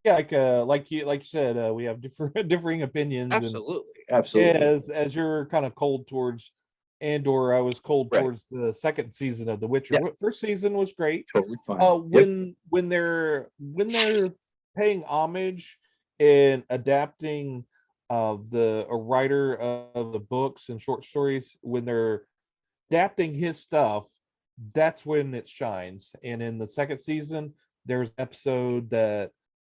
Yeah, like you said, we have different differing opinions, and Absolutely. Absolutely. as you're kind of cold towards Andor, I was cold Right. towards the second season of The Witcher. Yeah. First season was great. Totally fine. Yep. When they're paying homage and adapting the a writer of the books and short stories, when they're adapting his stuff, that's when it shines. And in the second season, there's an episode that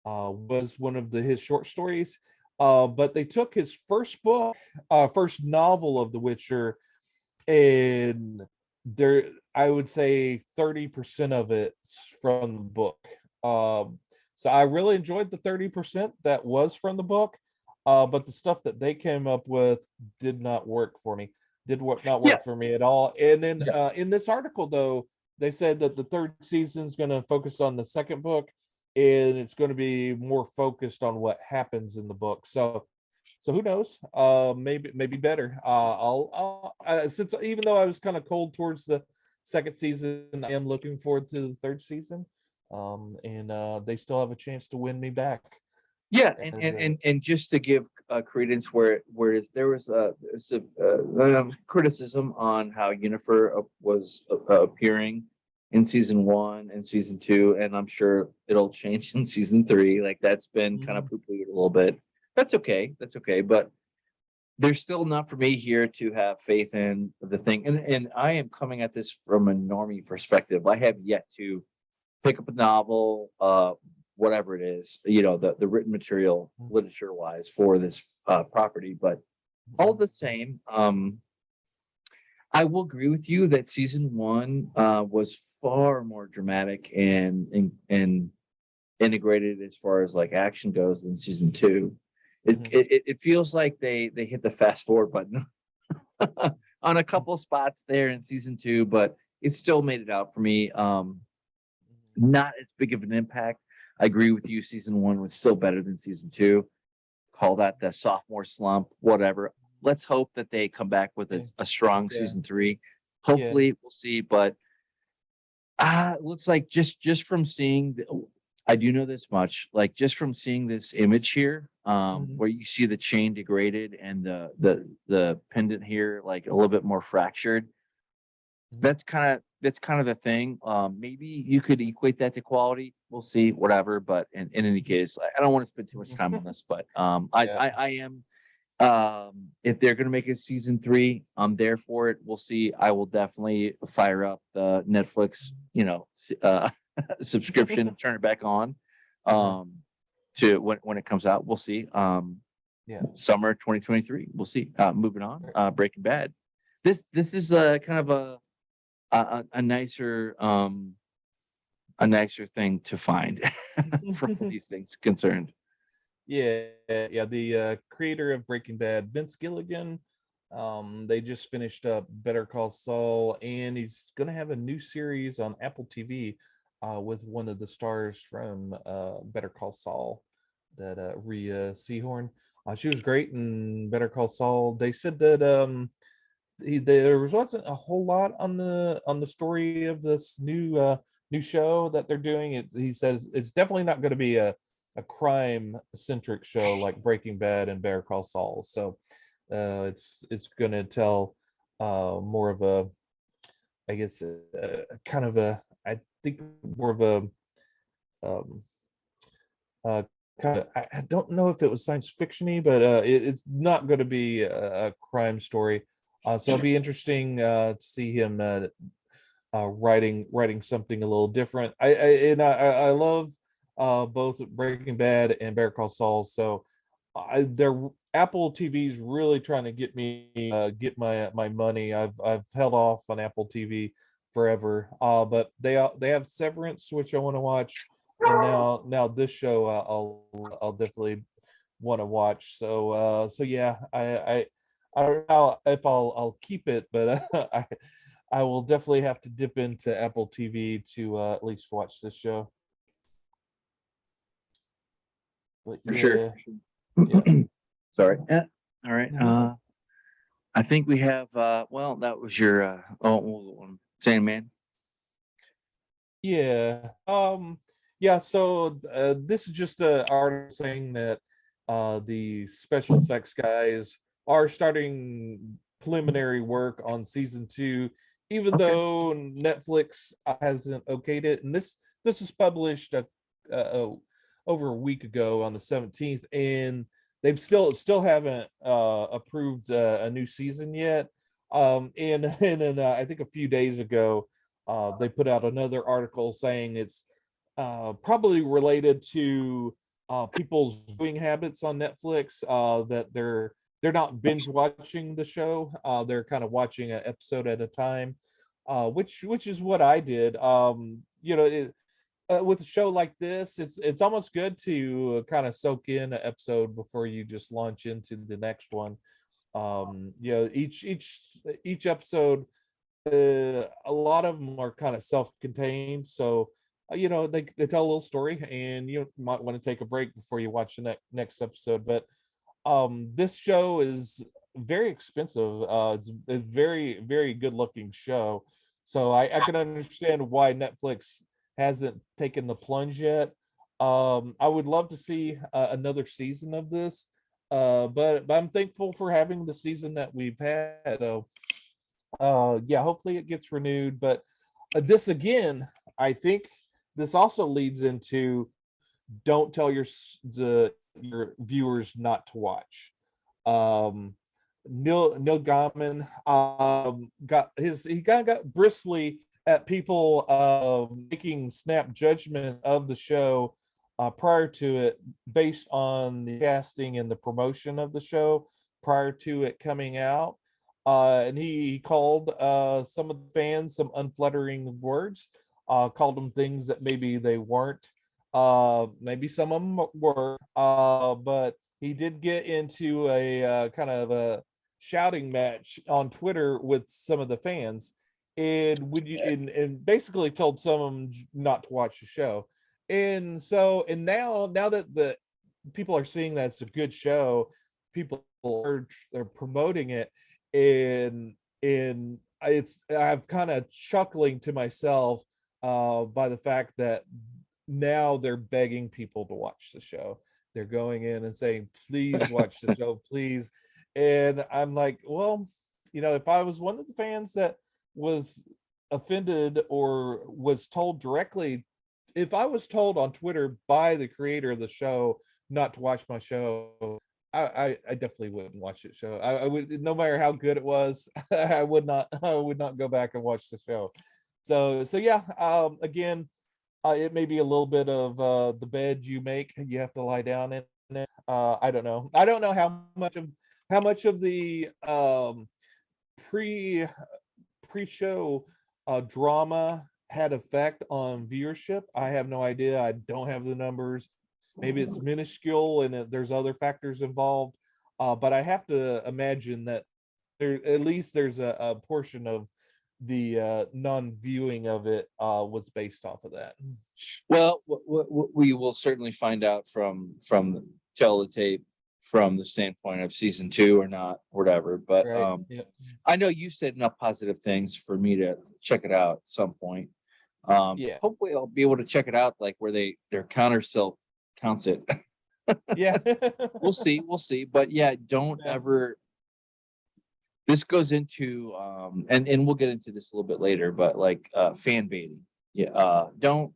was one of his short stories. But they took his first book, first novel of The Witcher, and there I would say 30% of it's from the book. So I really enjoyed the 30% that was from the book, but the stuff that they came up with did not work for me. Not Yeah. work for me at all. And then Yeah. in this article, though, they said that the third season is going to focus on the second book, and it's going to be more focused on what happens in the book. So who knows? Maybe better. Since even though I was kind of cold towards the second season, I am looking forward to the third season. And they still have a chance to win me back. Yeah, and As and a and, and just to give credence where there was criticism on how Yennefer was appearing in season 1 and season 2, and I'm sure it'll change in season 3. Like that's been kind of Mhm. poo-pooed a little bit. That's okay. That's okay. But there's still enough for me here to have faith in the thing. And I am coming at this from a normie perspective. I have yet to pick up a novel, whatever it is, the written material, literature wise, for this property. But all the same, I will agree with you that season 1 was far more dramatic and integrated as far as like action goes than season 2. Mhm. It feels like they hit the fast forward button on a couple spots there in season 2, but it still made it out for me. Not as big of an impact. I agree with you. Season 1 was still better than season 2. Call that the sophomore slump, whatever. Let's hope that they come back with Yeah, a strong yeah, season 3. yeah. Hopefully, we'll see. But it looks like just from seeing, I do know this much. Like just from seeing this image here, Mhm. where you see the chain degraded and the pendant here like a little bit more fractured, Mhm. that's kind of the thing. Maybe you could equate that to quality. We'll see, whatever. But in any case, I don't want to spend too much time on this. But Yeah. I am. If they're gonna make a season 3, I'm there for it. We'll see. I will definitely fire up the Netflix, subscription, turn it back on. Uh-huh. Um, to when it comes out. We'll see. Yeah. Summer 2023. We'll see. Moving on. Breaking Bad. This is kind of a nicer a nicer thing to find for all these things concerned. Yeah, yeah. The creator of Breaking Bad, Vince Gilligan, they just finished up Better Call Saul, and he's gonna have a new series on Apple TV with one of the stars from Better Call Saul, that Rhea Seehorn. She was great in Better Call Saul. They said that there wasn't a whole lot on the story of this new show that they're doing. He says it's definitely not going to be a crime centric show like Breaking Bad and Better Call Saul. So it's going to tell more of a, I guess, kind of a, I think more of a um, kind of, I don't know if it was science fictiony, but it's not going to be a crime story. So it'll be interesting to see him writing something a little different. I love both Breaking Bad and Better Call Saul. So their Apple TV's really trying to get me get my money. I've held off on Apple TV forever. But they have Severance, which I want to watch, and now this show I'll definitely want to watch. So yeah, I don't know if I'll keep it, but I will definitely have to dip into Apple TV to at least watch this show. But For sure. yeah, yeah. Sorry. All right. I think we have. Well, that was your. Sandman. Yeah. Yeah, so this is just a article saying that the special effects guys are starting preliminary work on season 2, even Okay. though Netflix hasn't okayed it. And this was published over a week ago on the 17th, and they've still haven't approved a new season yet. And then I think a few days ago they put out another article saying it's probably related to people's viewing habits on Netflix. That they're not binge watching the show. They're kind of watching an episode at a time, which is what I did. With a show like this, it's almost good to kind of soak in an episode before you just launch into the next one. Each episode, a lot of them are kind of self-contained, so they tell a little story, and you might want to take a break before you watch the next episode. But this show is very expensive. It's a very, very good looking show, so I can understand why Netflix hasn't taken the plunge yet. I would love to see another season of this, but I'm thankful for having the season that we've had. So yeah, hopefully it gets renewed. But this again, I think this also leads into, don't tell your viewers not to watch. Neil Gaiman got bristly at people making snap judgment of the show prior to it, based on the casting and the promotion of the show prior to it coming out. And he called some of the fans some unflattering words, called them things that maybe they weren't. Maybe some of them were, but he did get into a kind of a shouting match on Twitter with some of the fans, and and basically told some of them not to watch the show. And now that the people are seeing that it's a good show, people are promoting it, and I'm kind of chuckling to myself by the fact that now they're begging people to watch the show. They're going in and saying, please watch the show, please. And I'm like, well, if I was one of the fans that was offended or was told directly, if I was told on Twitter by the creator of the show not to watch my show, I definitely wouldn't watch the show. I would, no matter how good it was, I would not go back and watch the show. So yeah, again, It may be a little bit of the bed you make, you have to lie down in it. I don't know. I don't know how much of the pre pre-show drama had effect on viewership. I have no idea. I don't have the numbers. Maybe it's minuscule and there's other factors involved. But I have to imagine that there at least there's a portion of the non-viewing of it was based off of that. Well, we will certainly find out from tell the tape from the standpoint of season 2 or not, whatever. But Right. Yeah. I know you said enough positive things for me to check it out at some point. Yeah. Hopefully I'll be able to check it out like where their counter still counts it. Yeah. We'll see. But yeah, don't Yeah. ever, this goes into and we'll get into this a little bit later, but like fan baiting. Yeah, don't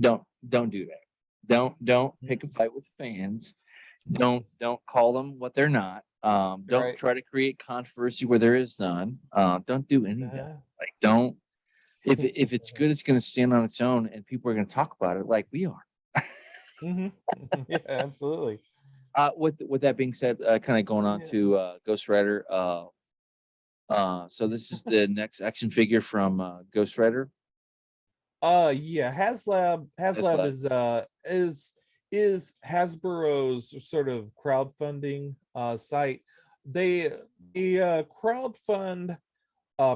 do that. Don't pick a fight with fans. Don't call them what they're not. Don't Right. try to create controversy where there is none. Don't do any of that. Uh-huh. Like don't, if it's good, it's going to stand on its own, and people are going to talk about it like we are. Hmm. Yeah, absolutely. With that being said, kind of going on Yeah. to Ghost Rider. So this is the next action figure from Ghost Rider. Yeah, HasLab HasLab. is Hasbro's sort of crowdfunding site. They crowdfund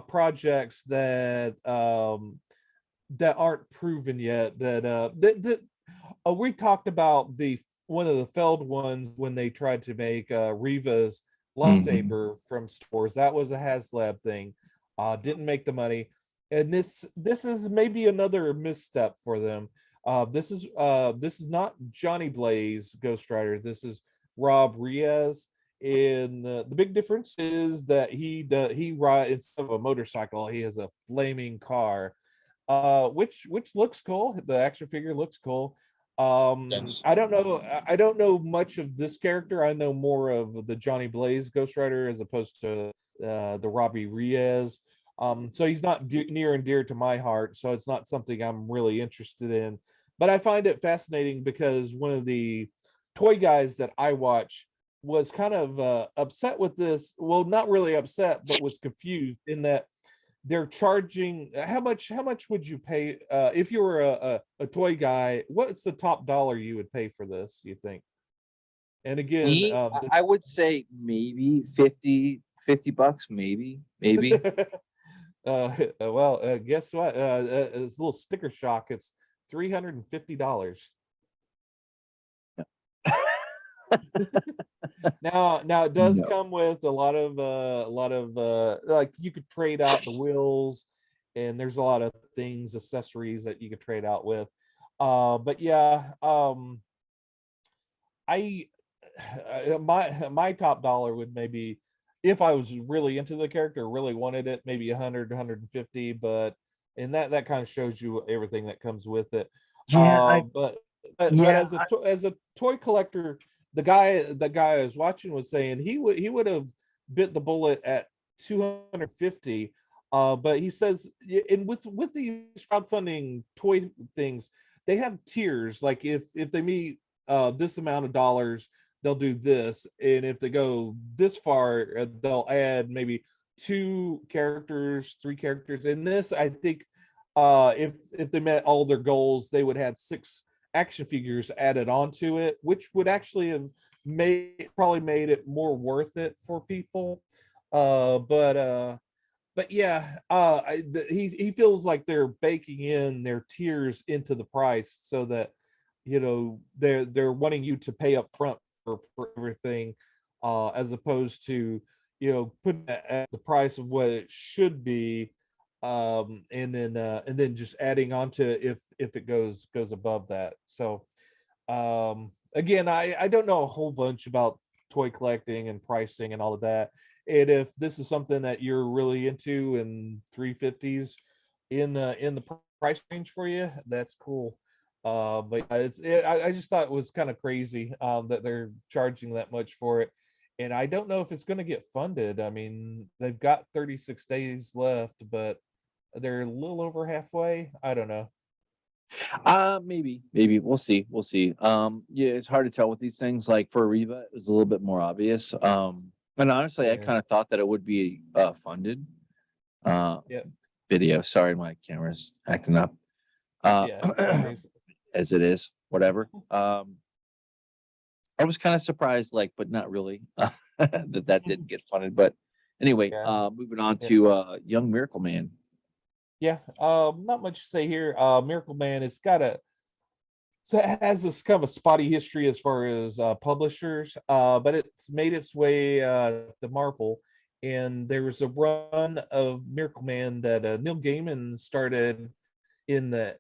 projects that aren't proven yet, that we talked about the one of the failed ones when they tried to make Reva's Mhm. lightsaber from stores. That was a HasLab thing. Didn't make the money. And this is maybe another misstep for them. This is not Johnny Blaze Ghost Rider. This is Rob Riaz. And the big difference is that he rides instead of a motorcycle, he has a flaming car, which looks cool. The action figure looks cool. Yes. I don't know much of this character. I know more of the Johnny Blaze Ghost Rider as opposed to the Robbie Reyes. So he's not near and dear to my heart, so it's not something I'm really interested in. But I find it fascinating because one of the toy guys that I watch was kind of upset with this. Well, not really upset, but was confused in that they're charging how much would you pay if you were a toy guy? What's the top dollar you would pay for this, you think? And again, Me, I would say maybe 50 bucks, maybe. well, guess what? This little sticker shock. It's $350. Now it does No. come with a lot of like you could trade out the wheels, and there's a lot of things, accessories that you could trade out with. But yeah, I my top dollar would maybe, if I was really into the character, really wanted it, maybe 100, 150, but and that kind of shows you everything that comes with it. Yeah, But yeah, as a toy collector, the guy I was watching was saying he would have bit the bullet at 250. But he says, and with these crowdfunding toy things, they have tiers. Like if they meet this amount of dollars, they'll do this, and if they go this far, they'll add maybe 2 characters, 3 characters. In this, I think if they met all their goals, they would have 6 action figures added onto it, which would actually have probably made it more worth it for people. Uh, but uh, but yeah, he feels like they're baking in their tiers into the price so that they're wanting you to pay up front for everything, as opposed to putting it at the price of what it should be, and then just adding on to if it goes above that. So again, I don't know a whole bunch about toy collecting and pricing and all of that. And if this is something that you're really into and 350s in the price range for you, that's cool. But yeah, I just thought it was kind of crazy that they're charging that much for it. And I don't know if it's going to get funded. I mean, they've got 36 days left, but they're a little over halfway. I don't know. Maybe we'll see. Yeah, it's hard to tell with these things. Like for Reva, it was a little bit more obvious. And honestly, I Yeah. kind of thought that it would be funded uh Yeah. video. Sorry, my camera's acting up. Uh, Yeah. No worries. as it is, whatever. I was kind of surprised, like, but not really, that didn't get funded. But anyway, Yeah. moving on Yeah. to Young Miracle Man. Yeah. Not much to say here. Miracle Man, so it has this kind of a spotty history as far as publishers, but it's made its way to Marvel. And there was a run of Miracle Man that Neil Gaiman started in the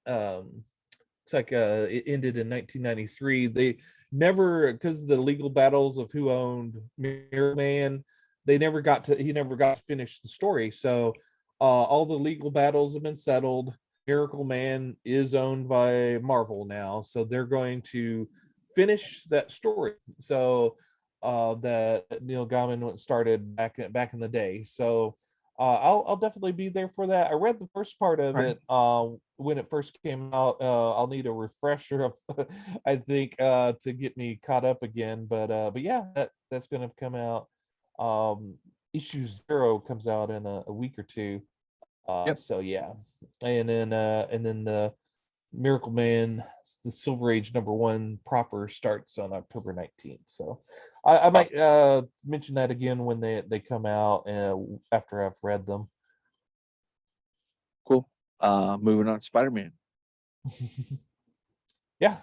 it's like it ended in 1993. They never, because of the legal battles of who owned Miracle Man, he never got to finish the story. So all the legal battles have been settled. Miracle Man is owned by Marvel now, so they're going to finish that story. So that Neil Gaiman started back in the day. So I'll definitely be there for that. I read the first part of Right. it when it first came out. I'll need a refresher of I think to get me caught up again. But yeah, that's going to come out. Issue 0 comes out in a week or two. Yep. So yeah, and then the Miracle Man, the Silver Age #1 proper starts on October 19th. So I Awesome. might mention that again when they come out after I've read them. Cool. Moving on to Spider Man. Yeah,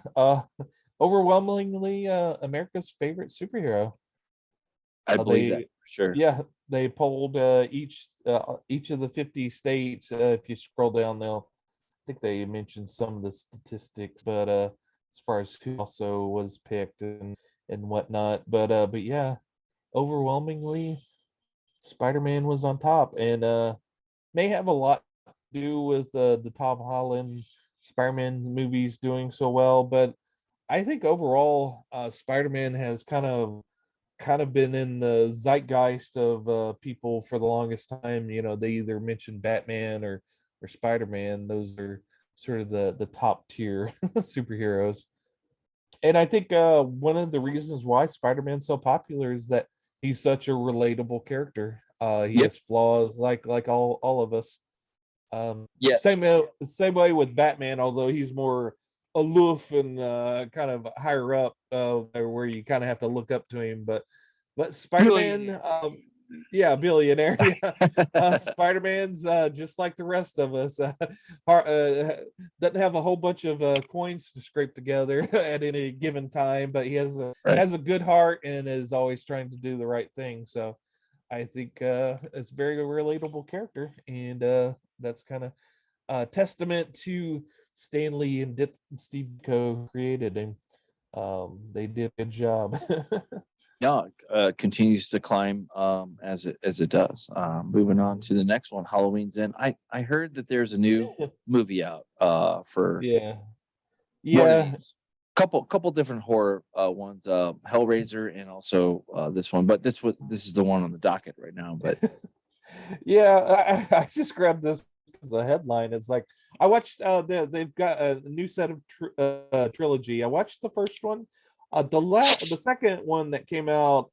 overwhelmingly America's favorite superhero. I believe that They for sure. Yeah, they polled each of the 50 states. If you scroll down, I think they mentioned some of the statistics, but as far as who also was picked and whatnot. But yeah, overwhelmingly Spider-Man was on top, and may have a lot to do with the Tom Holland Spider-Man movies doing so well. But I think overall, Spider-Man has kind of been in the zeitgeist of people for the longest time. They either mention Batman or Spider-Man. Those are sort of the top tier superheroes. And I think one of the reasons why Spider-Man's so popular is that he's such a relatable character. He Yep. has flaws like all of us. Yes. Same way with Batman, although he's more aloof and kind of higher up, where you kind of have to look up to him. But Spider-Man, Billionaire. yeah, billionaire. Yeah, Spider-Man's just like the rest of us. Doesn't have a whole bunch of coins to scrape together at any given time, but he Right. has a good heart and is always trying to do the right thing. So I think it's a very relatable character, and that's kind of a testament to Stanley and Steve Ditko created him. They did a good job. No, continues to climb as it does. Moving on to the next one, Halloween's End. I heard that there's a new movie out for Yeah, one of yeah, these. Couple different horror ones, Hellraiser and also this one. But this is the one on the docket right now. But yeah. I just grabbed this the headline. It's like I watched. They've got a new set of trilogy. I watched the first one. The second one that came out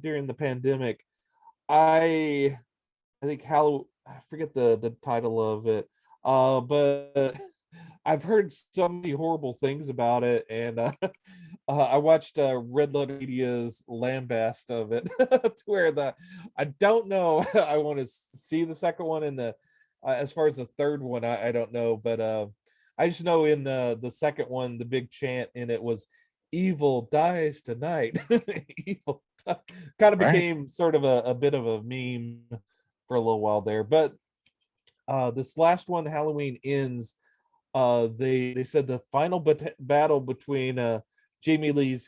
during the pandemic. I think I forget the title of it. But I've heard so many horrible things about it, and I watched Red Letter Media's lambast of it, to where I don't know. I want to see the second one, and the as far as the third one, I don't know, but I just know in the second one, the big chant in it was "Evil dies tonight." Evil kind of right, became sort of a bit of a meme for a little while there, but this last one, Halloween Ends, they said the final battle between Jamie Lee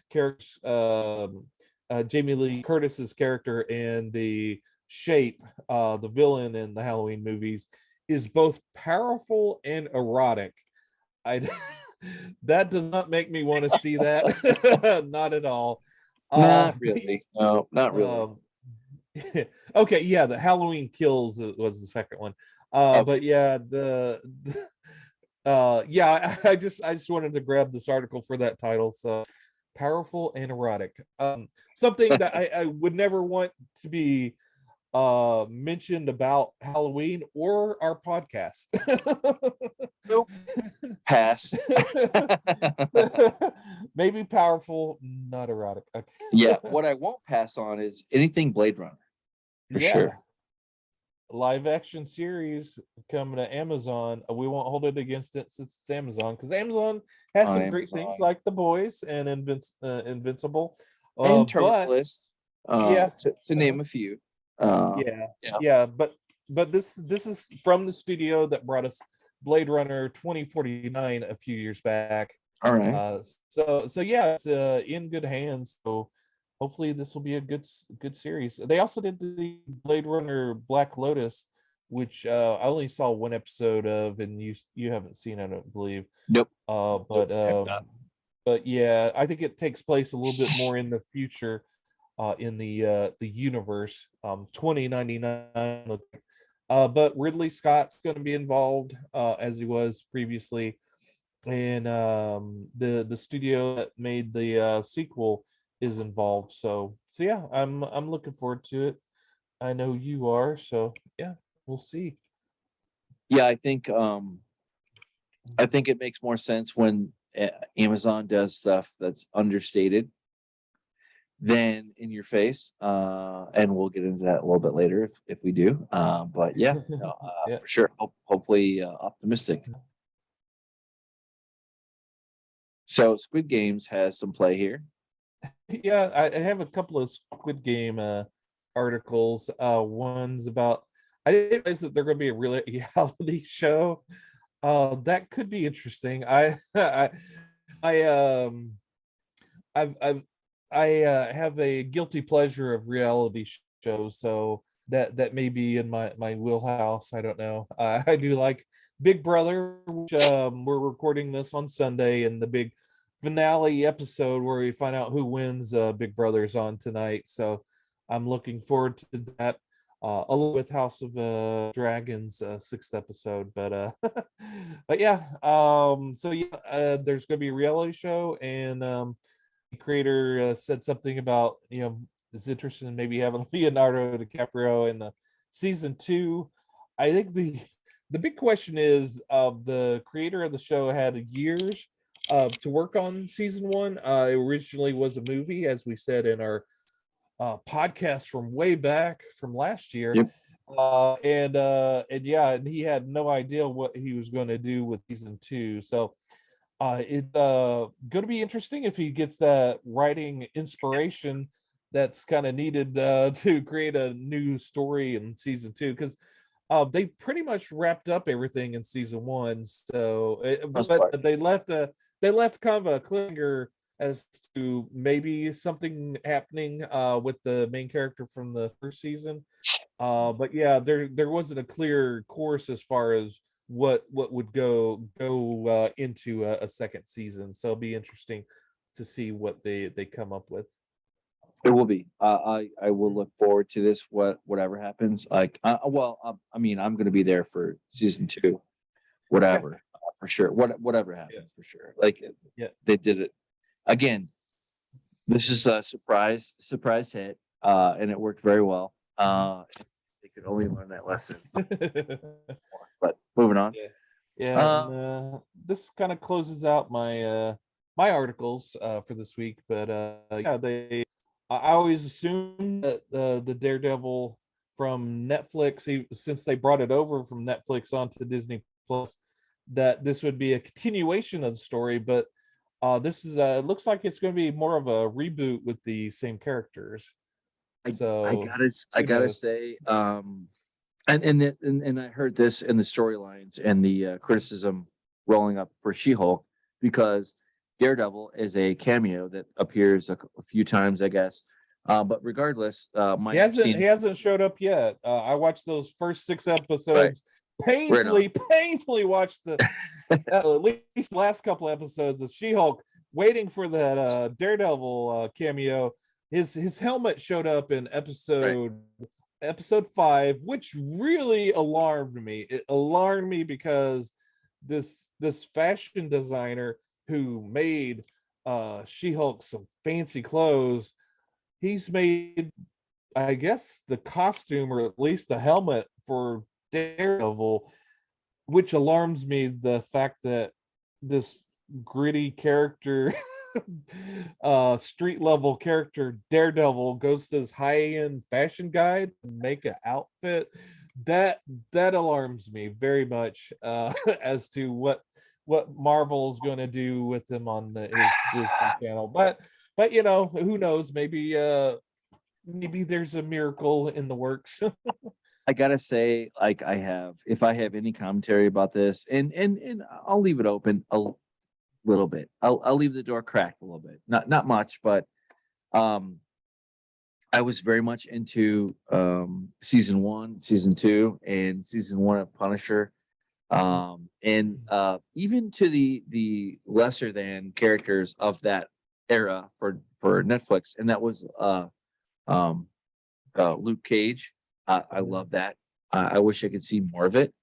Curtis's character and the Shape, the villain in the Halloween movies, is both powerful and erotic. I that does not make me want to see that. Not at all. not really. No, not really. Um, okay, yeah, the Halloween Kills was the second one. Okay. But yeah, Yeah, I just wanted to grab this article for that title. So powerful and erotic. Something that I would never want to be mentioned about Halloween or our podcast. Nope. Pass. Maybe powerful, not erotic. Okay. Yeah, what I won't pass on is anything Blade Runner for Yeah. sure. Live action series coming to Amazon. We won't hold it against it since it's Amazon, because Amazon has On some great things Amazon. like The Boys and Invincible. And But Terminalist, yeah, to name a few. Uh, yeah, yeah. yeah. But this is from the studio that brought us Blade Runner 2049 a few years back. All right. So yeah, it's in good hands. So hopefully this will be a good series. They also did the Blade Runner Black Lotus, which I only saw one episode of, and you haven't seen, I don't believe. Nope. But Have not. but yeah, I think it takes place a little bit more in the future, in the universe. 2099. But Ridley Scott's going to be involved, as he was previously, and the studio that made the sequel is involved. So yeah, I'm looking forward to it. I know you are. So yeah, we'll see. Yeah, I think it makes more sense when Amazon does stuff that's understated than in your face. And we'll get into that a little bit later if we do. But yeah, no, Yeah. for sure. Hopefully optimistic. So Squid Games has some play here. Yeah, I have a couple of Squid Game articles. One's about, I didn't realize that they're going to be a reality show. That could be interesting. I I've I have a guilty pleasure of reality shows, so that may be in my wheelhouse. I don't know. I do like Big Brother, which we're recording this on Sunday, and the big finale episode where we find out who wins Big Brother's on tonight. So I'm looking forward to that. Along with House of Dragons sixth episode, but yeah, so yeah, there's going to be a reality show, and the creator said something about, is interested in maybe having Leonardo DiCaprio in the season 2. I think the big question is, the creator of the show had years to work on season 1. It originally was a movie, as we said in our podcast from way back from last year. Yep. And yeah, and he had no idea what he was going to do with season 2. So it's going to be interesting if he gets that writing inspiration that's kind of needed to create a new story in season 2, because they pretty much wrapped up everything in season 1. So but they left kind of a cliffhanger as to maybe something happening with the main character from the first season. But yeah, there wasn't a clear course as far as what would go into a second season. So it'll be interesting to see what they come up with. It will be. I will look forward to this. Whatever happens. Like, I mean, I'm going to be there for season 2. Whatever, for sure. Whatever happens, for sure. Like, Yeah. they did it again. This is a surprise hit, and it worked very well. They could only learn that lesson. But moving on. Yeah, and this kind of closes out my articles for this week. But yeah, I always assumed that the Daredevil from Netflix, since they brought it over from Netflix onto Disney Plus, that this would be a continuation of the story. But this is it looks like it's going to be more of a reboot with the same characters. So I who gotta knows? say, and I heard this in the storylines and the criticism rolling up for She-Hulk, because Daredevil is a cameo that appears a few times, I guess. But regardless, my He hasn't showed up yet. I watched those first 6 right, episodes right on. painfully watched the at least the last couple episodes of She-Hulk, waiting for that Daredevil cameo. His helmet showed up in Right. episode 5, which really alarmed me. It alarmed me because this fashion designer who made She-Hulk some fancy clothes. He's made, I guess, the costume or at least the helmet for Daredevil, which alarms me, the fact that this gritty character street level character Daredevil goes to this high-end fashion guide to make an outfit. That alarms me very much as to what Marvel is going to do with him on his Disney channel. But you know, who knows, maybe there's a miracle in the works. I gotta say, like if I have any commentary about this, and I'll leave it open a little bit. I'll leave the door cracked a little bit, not much, but um, I was very much into season 1, season 2, and season 1 of Punisher, and even to the lesser than characters of that era for Netflix, and that was um, Luke Cage. I love that. I wish I could see more of it,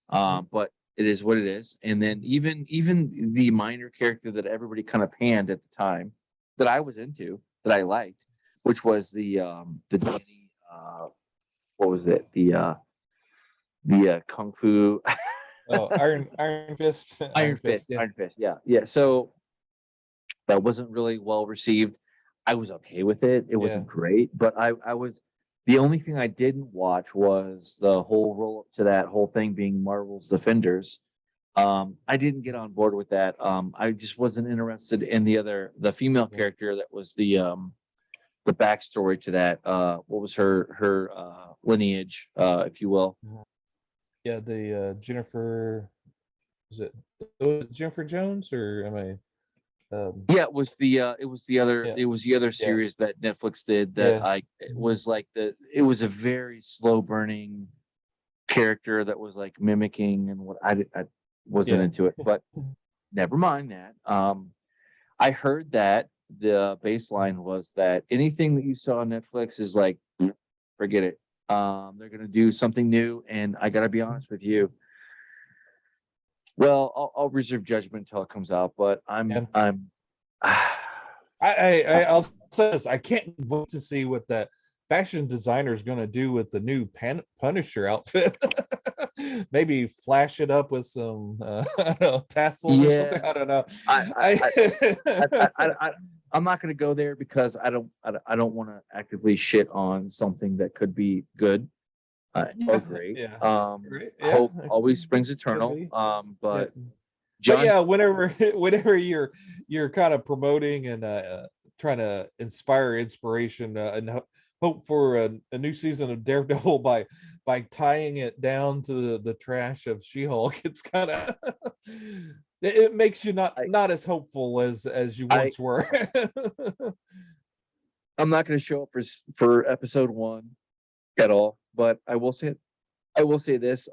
but it is what it is. And then even the minor character that everybody kind of panned at the time, that I was into, that I liked, which was the Disney, what was it, the kung fu Oh, Iron Fist. Iron Fist, Yeah. Iron Fist, yeah. So that wasn't really well received. I was okay with it. It wasn't great, but I was, the only thing I didn't watch was the whole roll up to that whole thing being Marvel's Defenders. I didn't get on board with that. I just wasn't interested in the female character that was the backstory to that. What was her lineage, if you will? Yeah, the Jennifer, was it Jennifer Jones, or am I Yeah, it was the other yeah, series that Netflix did that yeah. I it was like it was a very slow burning character that was like mimicking, and what I wasn't Yeah. into it, but never mind that. I heard that the baseline was that anything that you saw on Netflix is like, forget it. They're gonna do something new, and I gotta be honest with you. Well, I'll reserve judgment until it comes out, but Yeah. I'm I'll say this. I can't wait to see what that fashion designer is going to do with the new Punisher outfit. Maybe flash it up with some I don't know, tassels or something. yeah. I don't know. I I I'm not going to go there because I don't want to actively shit on something that could be good or yeah, great. yeah, right, yeah, Hope always springs could eternal. be. Yeah. But But John, yeah, whenever you're kind of promoting and trying to inspire inspiration and hope for a new season of Daredevil by tying it down to the trash of She-Hulk, it's kind of it makes you not I not as hopeful as you I once were. I'm not going to show up for episode 1 at all. But I will say this: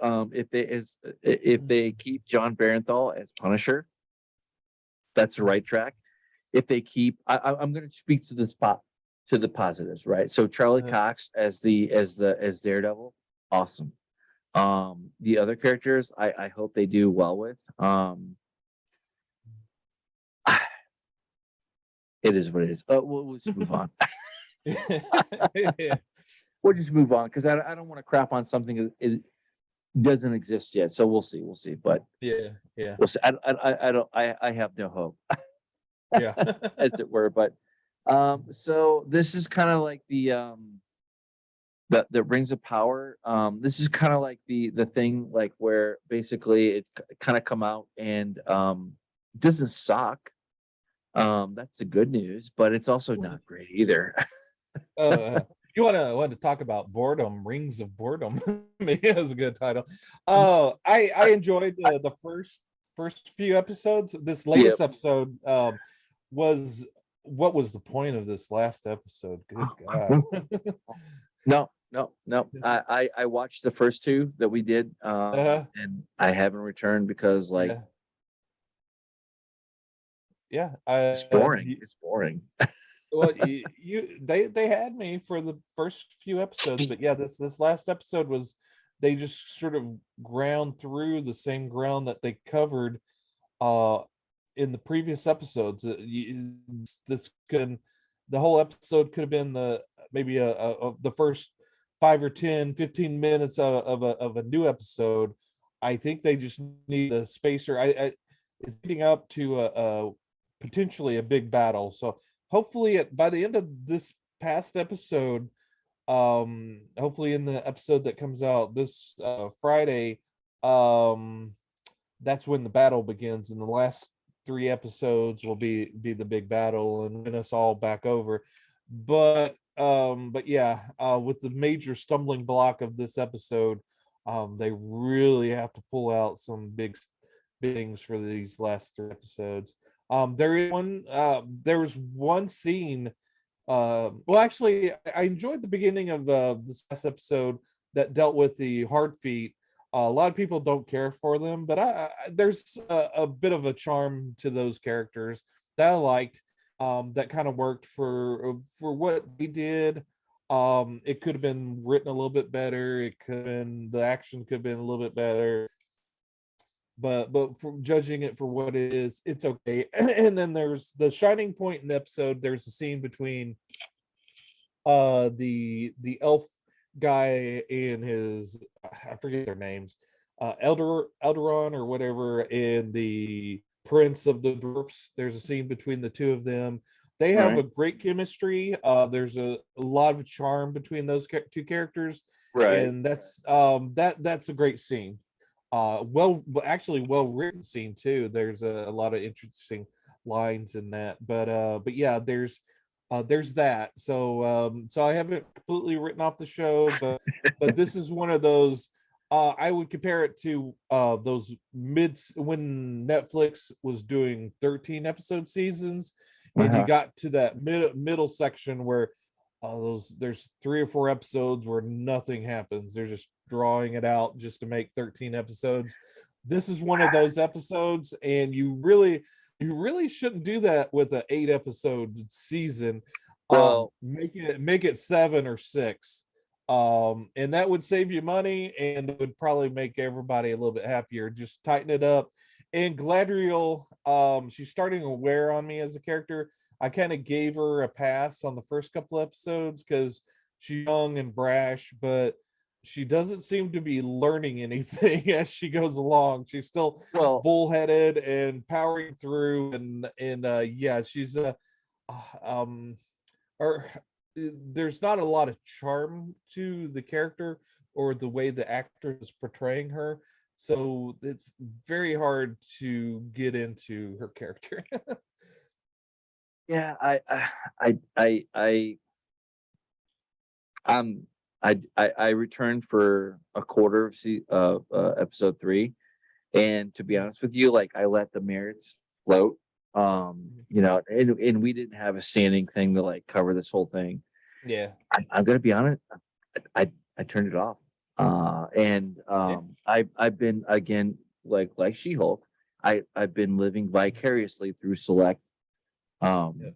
if they keep John Barenthal as Punisher, that's the right track. If they keep, I'm going to speak to the spot to the positives, right? So Charlie Cox as Daredevil, awesome. The other characters, I hope they do well with. It is what it is. We'll just move on. Yeah, We'll just move on because I don't want to crap on something that it doesn't exist yet. So we'll see, but yeah, yeah, we'll see. I don't, I have no hope, yeah. as it were. But so this is kind of like the Rings of Power. This is kind of like the thing like where basically it kind of come out and doesn't suck. That's the good news, but it's also not great either. You want to talk about boredom, Rings of Boredom. Maybe that's a good title. Oh, I enjoyed the first few episodes. This Yeah. latest episode was, what was the point of this last episode? Good God. No. I watched the first 2 that we did, uh, and I haven't returned because like yeah, yeah. it's boring. It's boring. Well, they had me for the first few episodes, but yeah, this last episode was they just sort of ground through the same ground that they covered uh in the previous episodes. This could the whole episode could have been the maybe the first 5 or 10, 15 minutes of a new episode. I think they just need a spacer. It's leading up to a potentially a big battle. So hopefully by the end of this past episode, hopefully in the episode that comes out this Friday, um that's when the battle begins, and the last 3 episodes will be the big battle and win us all back over. But yeah, with the major stumbling block of this episode, they really have to pull out some big things for these last 3 episodes. There was one scene. Well, actually, I enjoyed the beginning of this last episode that dealt with the hard feet. A lot of people don't care for them, but there's a bit of a charm to those characters that I liked. That kind of worked for what they did. It could have been written a little bit better. It could have been the action could have been a little bit better, but for judging it for what it is, it's okay. And then there's the shining point in the episode. There's a scene between the elf guy and his, I forget their names, Elderon or whatever, and the prince of the dwarfs. There's a scene between the two of them. They have Right. a great chemistry. There's a lot of charm between those two characters, Right. and that's a great scene. Actually well written scene too. There's a lot of interesting lines in that. But yeah, there's that. So I haven't completely written off the show, but this is one of those. I would compare it to those when Netflix was doing 13 episode seasons, and you Uh-huh. got to that middle section where there's 3 or 4 episodes where nothing happens. They're just drawing it out just to make 13 episodes. This is one of those episodes, and you really shouldn't do that with an 8 episode season. Well, Make it 7 or 6. And that would save you money, and it would probably make everybody a little bit happier. Just tighten it up. And Gladriel, she's starting to wear on me as a character. I kind of gave her a pass on the first couple episodes because she's young and brash, but she doesn't seem to be learning anything as she goes along. She's still well, bullheaded and powering through, and yeah, she's um or there's not a lot of charm to the character or the way the actor is portraying her, so it's very hard to get into her character. yeah, I um I returned for a quarter of episode 3, and to be honest with you, like I let the merits float. And we didn't have a standing thing to like cover this whole thing. Yeah. I'm gonna be honest, I turned it off. And Yeah. I've been again like She-Hulk. I've been living vicariously through select Yeah. um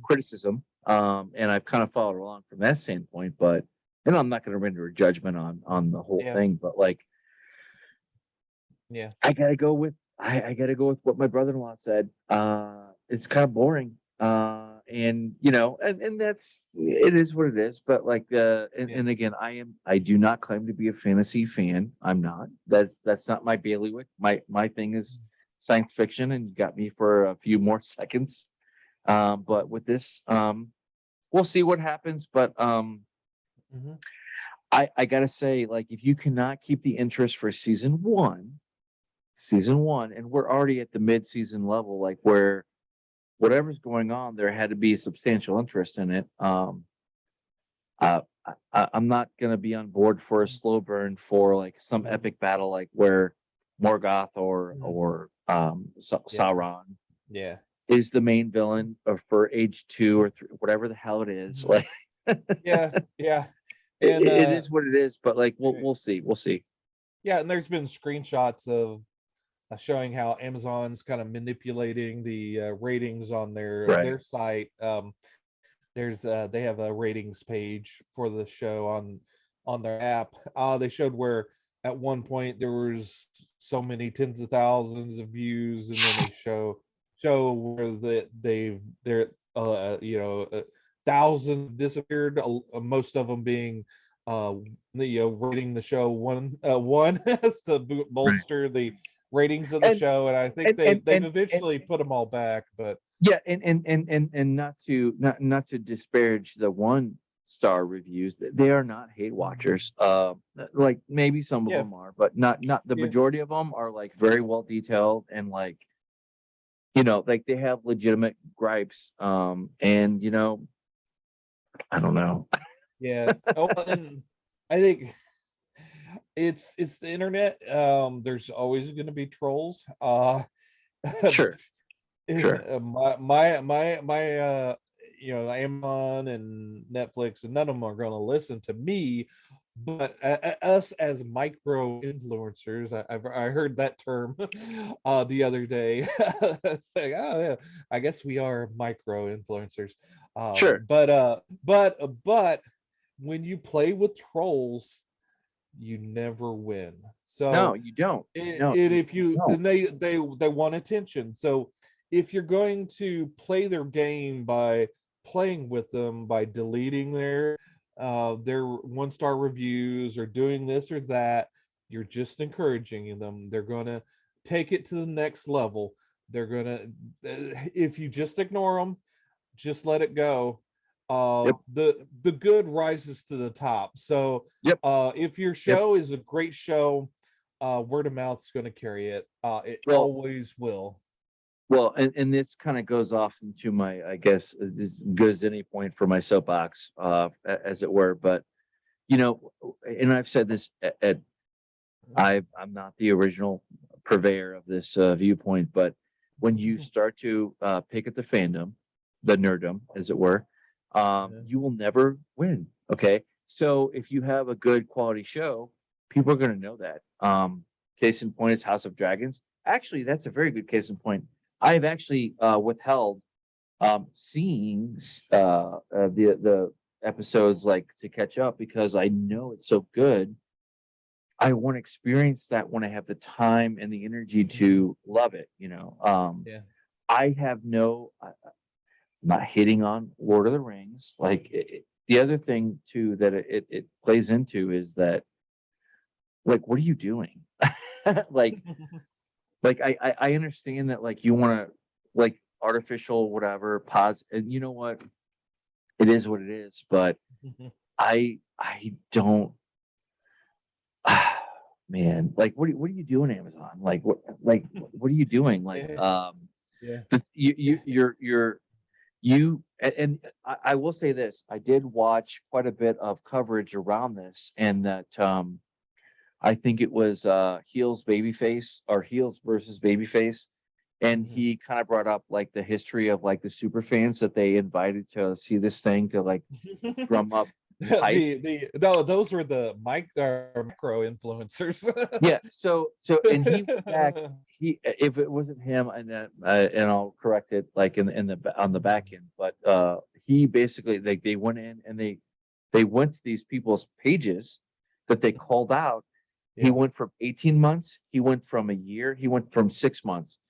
criticism. And I've kind of followed along from that standpoint, but I'm not gonna render a judgment on the whole Yeah. thing, but like Yeah. I gotta go with what my brother-in-law said. It's kind of boring. And and that's it is what it is. But like Yeah. and again, I do not claim to be a fantasy fan. I'm not. That's not my bailiwick. My thing is science fiction, and you got me for a few more seconds. But with this, we'll see what happens. But Mhm. I gotta say, like, if you cannot keep the interest for season one, and we're already at the mid-season level, like where whatever's going on, there had to be substantial interest in it. I'm not gonna be on board for a slow burn for like some Mhm. epic battle, like where Morgoth or Mhm. Yeah. Sauron Yeah. is the main villain for age 2 or 3, whatever the hell it is. Mhm. Like, Yeah. Yeah. it, And it is what it is. But like, we'll see, we'll see. yeah, and there's been screenshots of showing how Amazon's kind of manipulating the ratings on Right. their site. They have a ratings page for the show on on their app. They showed where at one point there was so many tens of thousands of views, and then they show where they're thousands disappeared. Most of them being rating the show one to Right. bolster the ratings of the And show, and I think they've eventually put them all back. But yeah, and not to disparage the 1-star reviews. They are not hate watchers. Like maybe some of yeah, them are, but not the yeah, majority of them are like very well detailed, and like like they have legitimate gripes. And I don't know. yeah. Oh, and I think it's the internet. There's always going to be trolls. Sure, sure, My Amazon and Netflix, and none of them are going to listen to me, but us as micro influencers, I heard that term the other day. Saying, oh yeah, I guess we are micro influencers. sure. But when you play with trolls, you never win. No, So you don't. and No, you if you don't. and they want attention. So if you're going to play their game by playing with them, by deleting their 1-star reviews or doing this or that, you're just encouraging them. They're going to take it to the next level. They're going to if you just ignore them, just let it go. Yep, The good rises to the top. So yep, if your yep. show is a great show, word of mouth is going to carry it. It Well, always will. well, and this kind of goes off into my, I guess, as good as any point for my soapbox, as it were. But and I've said this at I'm not the original purveyor of this viewpoint, but when you start to pick at the fandom, the nerdom, as it were, Yeah. you will never win. Okay, so if you have a good quality show, people are going to know that. Case in point is House of Dragons. Actually, that's a very good case in point. I've actually withheld seeing the episodes like to catch up because I know it's so good. I want to experience that when I have the time and the energy to love it. Yeah. I have not hitting on Lord of the Rings. Like the other thing too that it plays into is that, like, what are you doing? like I understand that, like, you want to, like, artificial whatever pause, and you know what, it is what it is. But I don't. Man, like, what are you doing, Amazon? What are you doing? Like, Yeah. Yeah. but and I will say this: I did watch quite a bit of coverage around this, and that I think it was Heels Babyface, or Heels versus Babyface, and Mhm. he kind of brought up like the history of like the super fans that they invited to see this thing to like drum up hype. No, those were the micro influencers. Yeah, so and he went back. He, if it wasn't him, and I'll correct it, like in on the back end, but he basically, like, they went in and they went to these people's pages that they called out. He Yeah. went from 18 months, he went from a year, he went from 6 months.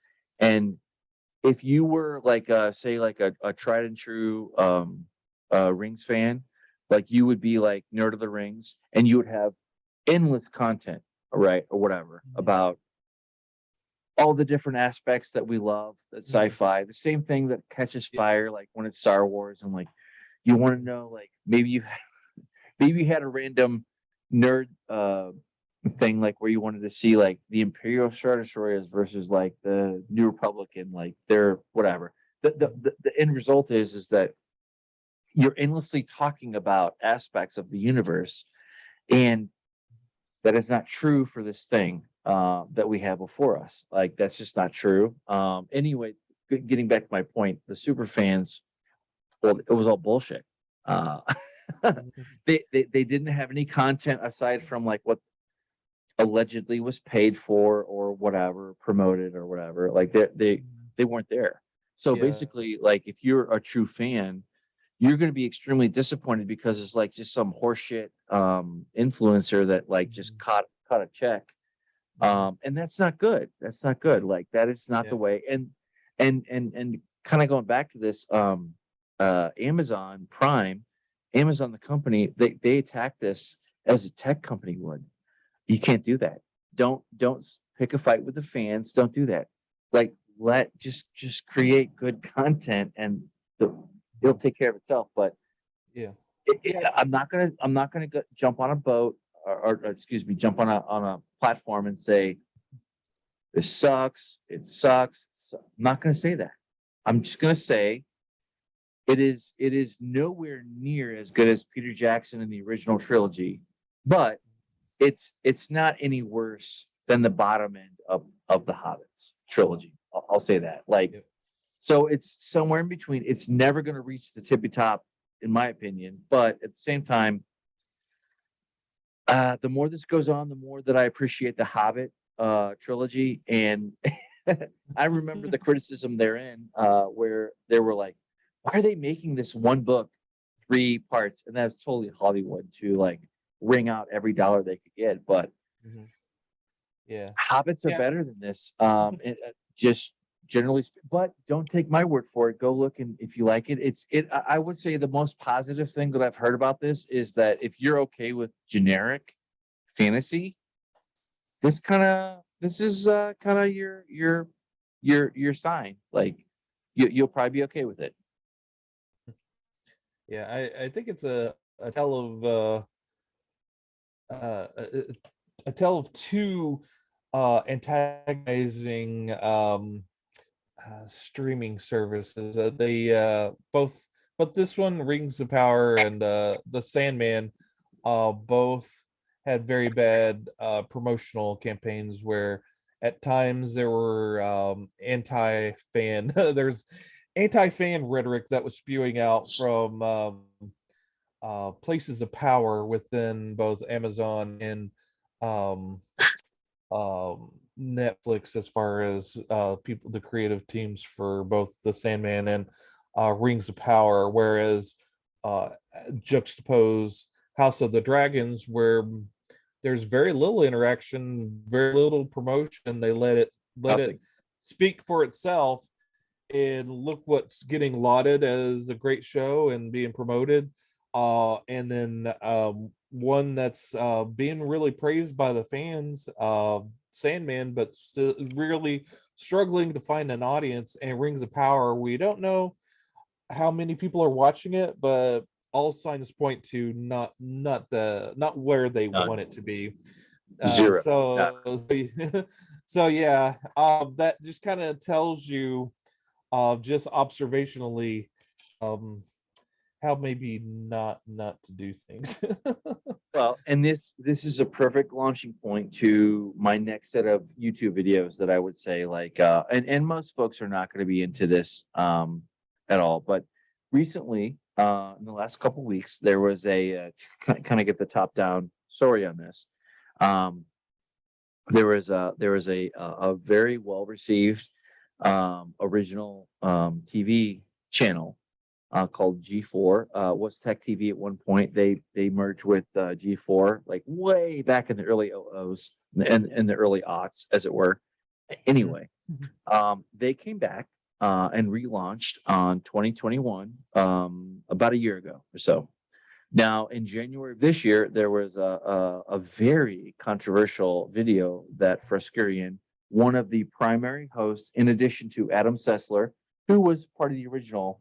And if you were like say like a tried and true Rings fan, like, you would be like Nerd of the Rings, and you would have endless content, right, or whatever, Mhm. about all the different aspects that we love, that Mhm. sci-fi, the same thing that catches fire, like when it's Star Wars, and like you want to know, like, maybe you had a random nerd thing, like where you wanted to see like the Imperial Star Destroyers versus like the New Republic, and like their whatever. The end result is that you're endlessly talking about aspects of the universe, and that is not true for this thing that we have before us. Like, that's just not true. Anyway, getting back to my point, the super fans, well, it was all bullshit. Uh, they didn't have any content aside from like what allegedly was paid for or whatever, promoted or whatever. Like, they weren't there. So Yeah. basically, like, if you're a true fan, you're going to be extremely disappointed because it's like just some horseshit influencer that like just caught a check. And that's not good. That's not good. Like that is not Yeah. the way. And kind of going back to this, Amazon Prime, Amazon the company, they attack this as a tech company would. You can't do that. Don't pick a fight with the fans. Don't do that. Like just create good content and it'll take care of itself. But Yeah. I'm not gonna jump on a boat or excuse me, jump on a platform and say this sucks. It sucks. I'm not gonna say that. I'm just gonna say it is nowhere near as good as Peter Jackson in the original trilogy, but it's not any worse than the bottom end of the Hobbits trilogy. I'll say that. Like, Yep. so it's somewhere in between. It's never going to reach the tippy top, in my opinion. But at the same time, the more this goes on, the more that I appreciate the Hobbit trilogy. And I remember the criticism therein, where they were like, "Why are they making this one book 3 parts?" And that's totally Hollywood to like wring out every dollar they could get. But Yeah. Hobbits are Yeah. better than this. Just generally, but don't take my word for it. Go look, and if you like it, I would say the most positive thing that I've heard about this is that if you're okay with generic fantasy, this is kind of your sign. Like you'll probably be okay with it. Yeah. I think it's a tale of a tale of two antagonizing streaming services. They both, but this one, Rings of Power and the Sandman, both had very bad promotional campaigns where at times there were anti-fan there's anti-fan rhetoric that was spewing out from places of power within both Amazon and um, Netflix, as far as people, the creative teams for both the Sandman and Rings of Power, whereas juxtapose House of the Dragons, where there's very little interaction, very little promotion. They let it Nothing. speak for itself, and look what's getting lauded as a great show and being promoted. And then one that's being really praised by the fans, Sandman, but still really struggling to find an audience. And Rings of Power, we don't know how many people are watching it, but all signs point to not where they None. want it to be. Zero. None. So so yeah, that just kind of tells you just observationally how maybe not to do things. Well, and this is a perfect launching point to my next set of YouTube videos that I would say like and most folks are not going to be into this at all, but recently in the last couple weeks there was a kind of get the top down story on this. Um there was a very well received original TV channel called G4. Was Tech TV at one point. They merged with G4 like way back in the early OOs and in the early aughts, as it were. Anyway, they came back and relaunched on 2021, about a year ago or so. Now, in January of this year, there was a very controversial video that Freskurian, one of the primary hosts, in addition to Adam Sessler, who was part of the original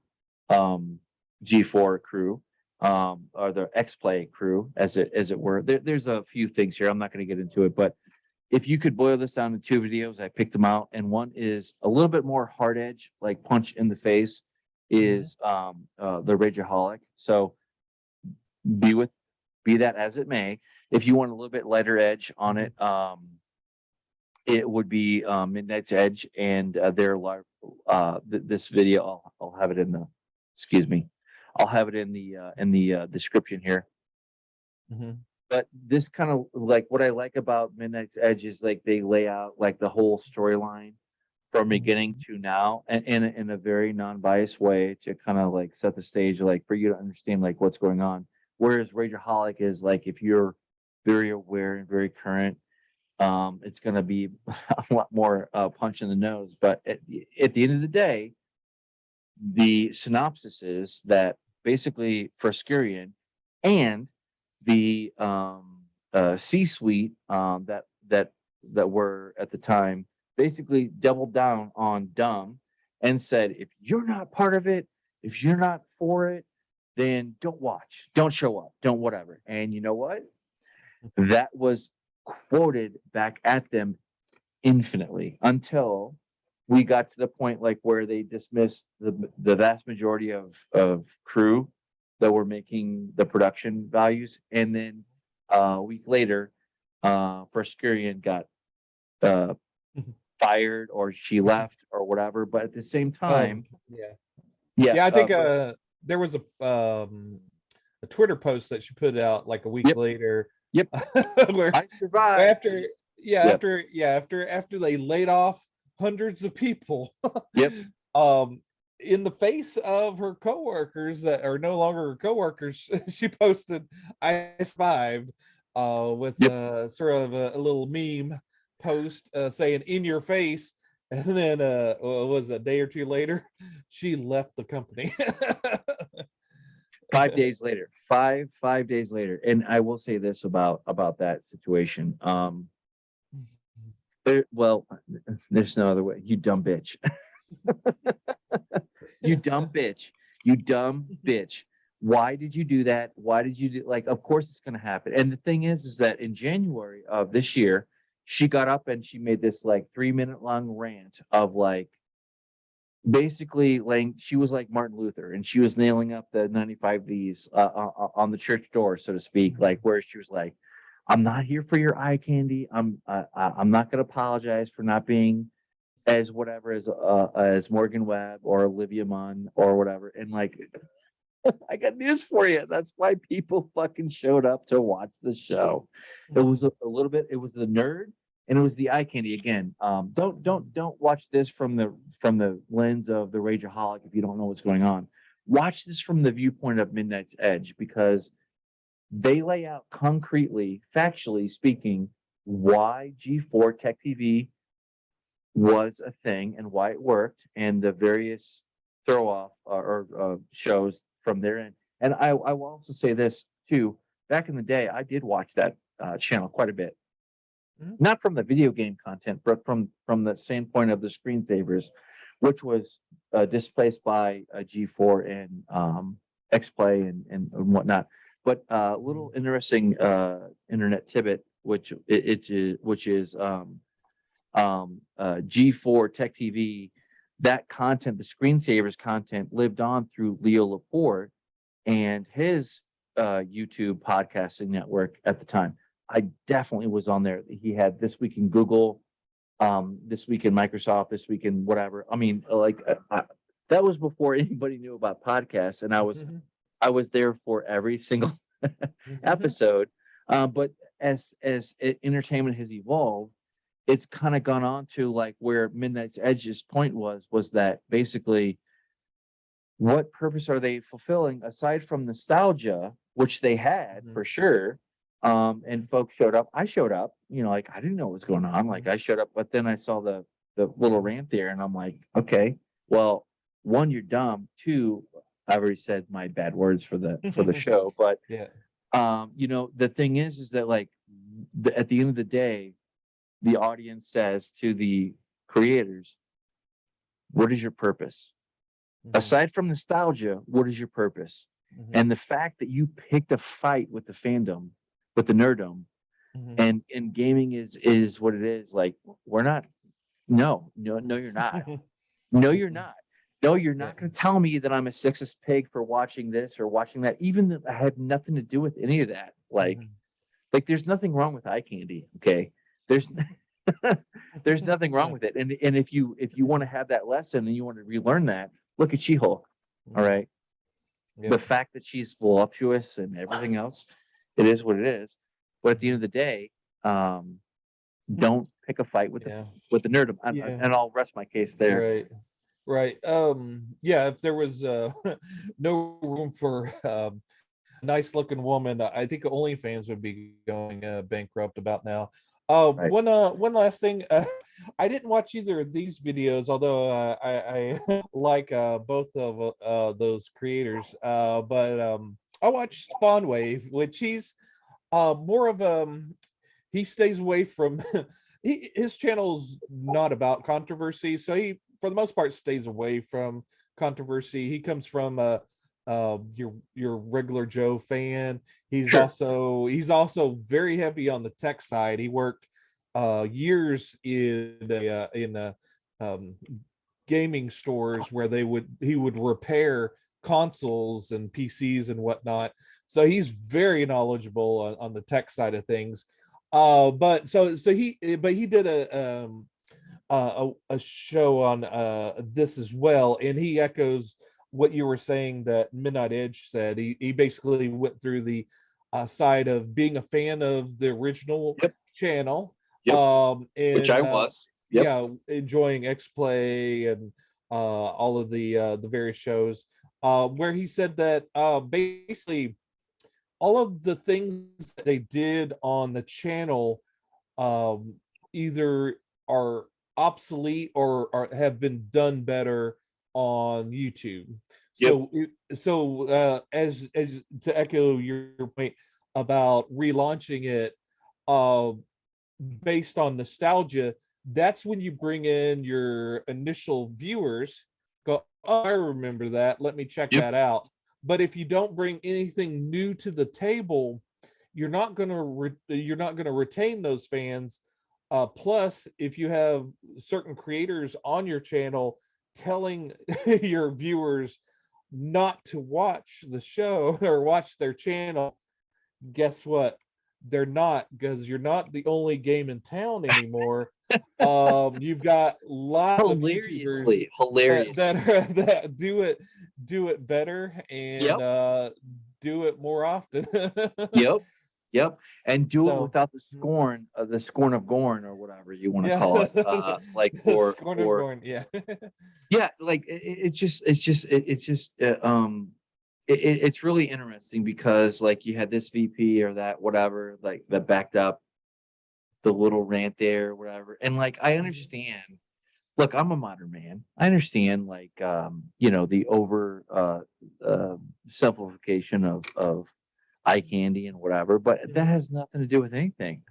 G4 crew, or the X-Play crew, as it were. There's a few things here. I'm not going to get into it, but if you could boil this down to 2 videos, I picked them out, and one is a little bit more hard edge, like punch in the face, is the Rageaholic. So be that as it may, if you want a little bit lighter edge on it, it would be Midnight's Edge and their this video. I'll have it in the excuse me. I'll have it in the description here. But this kind of like what I like about Midnight's Edge is like they lay out like the whole storyline from beginning to now, and in a very non-biased way to kind of like set the stage, like for you to understand like what's going on. Whereas Rageaholic is like, if you're very aware and very current, it's going to be a lot more punch in the nose. But at the end of the day, the synopsis is that basically Fruskerian and the C-suite that were at the time basically doubled down on dumb and said, if you're not part of it, if you're not for it, then don't watch, don't show up, don't whatever. And you know what? That was quoted back at them infinitely until we got to the point like where they dismissed the vast majority of crew that were making the production values, and then a week later, Fruskerian got fired or she left or whatever. But at the same time, yeah, I think there was a Twitter post that she put out like a week later. Yep. Where I survived. After they laid off hundreds of people. Yep. In the face of her coworkers that are no longer her coworkers, she posted, "I survived," with sort of a little meme post saying "in your face," and then what was it, a day or two later, she left the company. 5 days later, five days later. And I will say this about that situation. Well, there's no other way. You dumb bitch. You dumb bitch. You dumb bitch. Why did you do that? Why did you do, like, of course it's going to happen. And the thing is that in January of this year, she got up and she made this like 3-minute long rant of like, basically like she was like Martin Luther, and she was nailing up the 95 V's on the church door, so to speak, like where she was like, I'm not here for your eye candy. I'm not going to apologize for not being as whatever as Morgan Webb or Olivia Munn or whatever. And like, I got news for you. That's why people fucking showed up to watch the show. It was a little bit. It was the nerd and it was the eye candy again. Don't watch this from the lens of the Rageaholic if you don't know what's going on. Watch this from the viewpoint of Midnight's Edge, because they lay out concretely, factually speaking, why G4 Tech TV was a thing and why it worked, and the various throw off or shows from their end. And I will also say this too. Back in the day, I did watch that channel quite a bit. Not from the video game content, but from the standpoint of the screensavers, which was displaced by G4 and XPlay and whatnot. But a little interesting internet tidbit, which is G4 Tech TV. That content, the screensavers content, lived on through Leo Laporte and his YouTube podcasting network at the time. I definitely was on there. He had This Week in Google, This Week in Microsoft, This Week in whatever. I mean, like that was before anybody knew about podcasts, and I was there for every single episode. But as entertainment has evolved, it's kind of gone on to like where Midnight's Edge's point was that basically, what purpose are they fulfilling aside from nostalgia, which they had for sure. And folks showed up. I showed up, like I didn't know what was going on. Like I showed up, but then I saw the little rant there, and I'm like, okay, well, one, you're dumb. Two, I've already said my bad words for the show, but the thing is that like at the end of the day, the audience says to the creators, what is your purpose? Aside from nostalgia, what is your purpose? And the fact that you picked a fight with the fandom, with the nerdom, and gaming is what it is. Like, we're not. No, you're not. No, you're not. No, you're not going to tell me that I'm a sexist pig for watching this or watching that, even though I had nothing to do with any of that. Like there's nothing wrong with eye candy. Okay, there's nothing wrong with it. And if you want to have that lesson and you want to relearn that, look at She-Hulk. All right. The fact that she's voluptuous and everything else, it is what it is. But at the end of the day, Don't pick a fight with Yeah. the Nerdom, Yeah. and I'll rest my case there. Right. Right. Yeah, if there was no room for nice looking woman, I think OnlyFans would be going bankrupt about now. Right. One last thing. I didn't watch either of these videos, although I like both of those creators. But I watched Spawn Wave, which he's more of he stays away from his channel's not about controversy, so he for the most part stays away from controversy. He comes from your regular Joe fan. Sure. He's also very heavy on the tech side. He worked years in um, gaming stores where he would repair consoles and PCs and whatnot. So he's very knowledgeable on the tech side of things. But he did a show on this as well, and he echoes what you were saying that Midnight Edge said. He basically went through the side of being a fan of the original Yep. channel, Yep. Which I and was. Yep. yeah, enjoying X Play and all of the various shows. Where he said that basically all of the things that they did on the channel either are obsolete or have been done better on YouTube. Yep. So as to echo your point about relaunching it uh based on nostalgia, that's when you bring in your initial viewers, go, oh, I remember that, let me check Yep. that out. But if you don't bring anything new to the table, you're not going to retain those fans. Plus, if you have certain creators on your channel telling your viewers not to watch the show or watch their channel, guess what? They're not, because you're not the only game in town anymore. You've got lots of YouTubers Hilarious. that do it better and Yep. do it more often. Yep. Yep. And do it So without the scorn of Gorn, or whatever you want to yeah, call it. Like, Scorn and Born, yeah. yeah, like it's really interesting because, like, you had this VP or that whatever, like, that backed up the little rant there or whatever. And, like, I understand. Look, I'm a modern man. I understand, like, the over simplification of eye candy and whatever, but that has nothing to do with anything.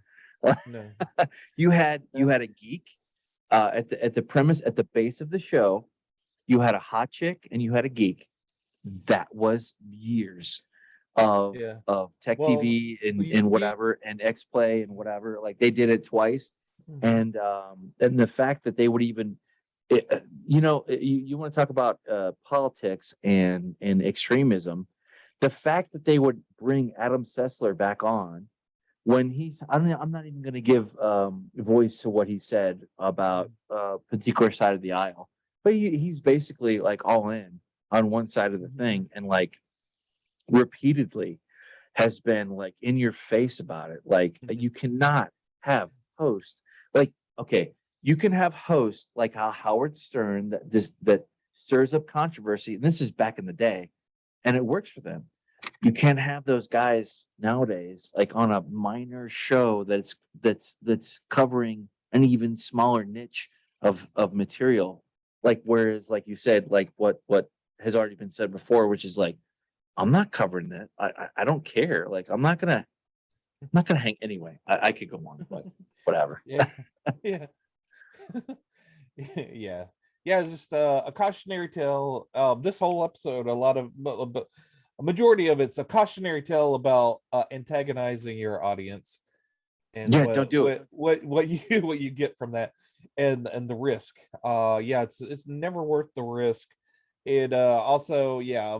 No. You had No. a geek at the premise, at the base of the show. You had a hot chick and you had a geek. That was years of Yeah. tech Well, TV and you whatever, and X Play and whatever. Like, they did it twice. mhm. And the fact that they would even you want to talk about politics and extremism. The fact that they would bring Adam Sessler back on when I'm not even going to give voice to what he said about particular side of the aisle, but he's basically, like, all in on one side of the thing, and, like, repeatedly has been, like, in your face about it. Like, you cannot have hosts, like, okay, you can have hosts like how Howard Stern that stirs up controversy, and this is back in the day, and it works for them. You can't have those guys nowadays, like, on a minor show that's covering an even smaller niche of material. Like, whereas, like you said, like, what has already been said before, which is, like, I'm not covering that. I don't care. Like, I'm not gonna hang anyway. I could go on, but whatever. Yeah. Yeah. Yeah. Yeah, it's just a cautionary tale. This whole episode, but a majority of it's a cautionary tale about antagonizing your audience and Yeah, don't do it. what you what you get from that, and the risk. Yeah, it's never worth the risk. It also, yeah,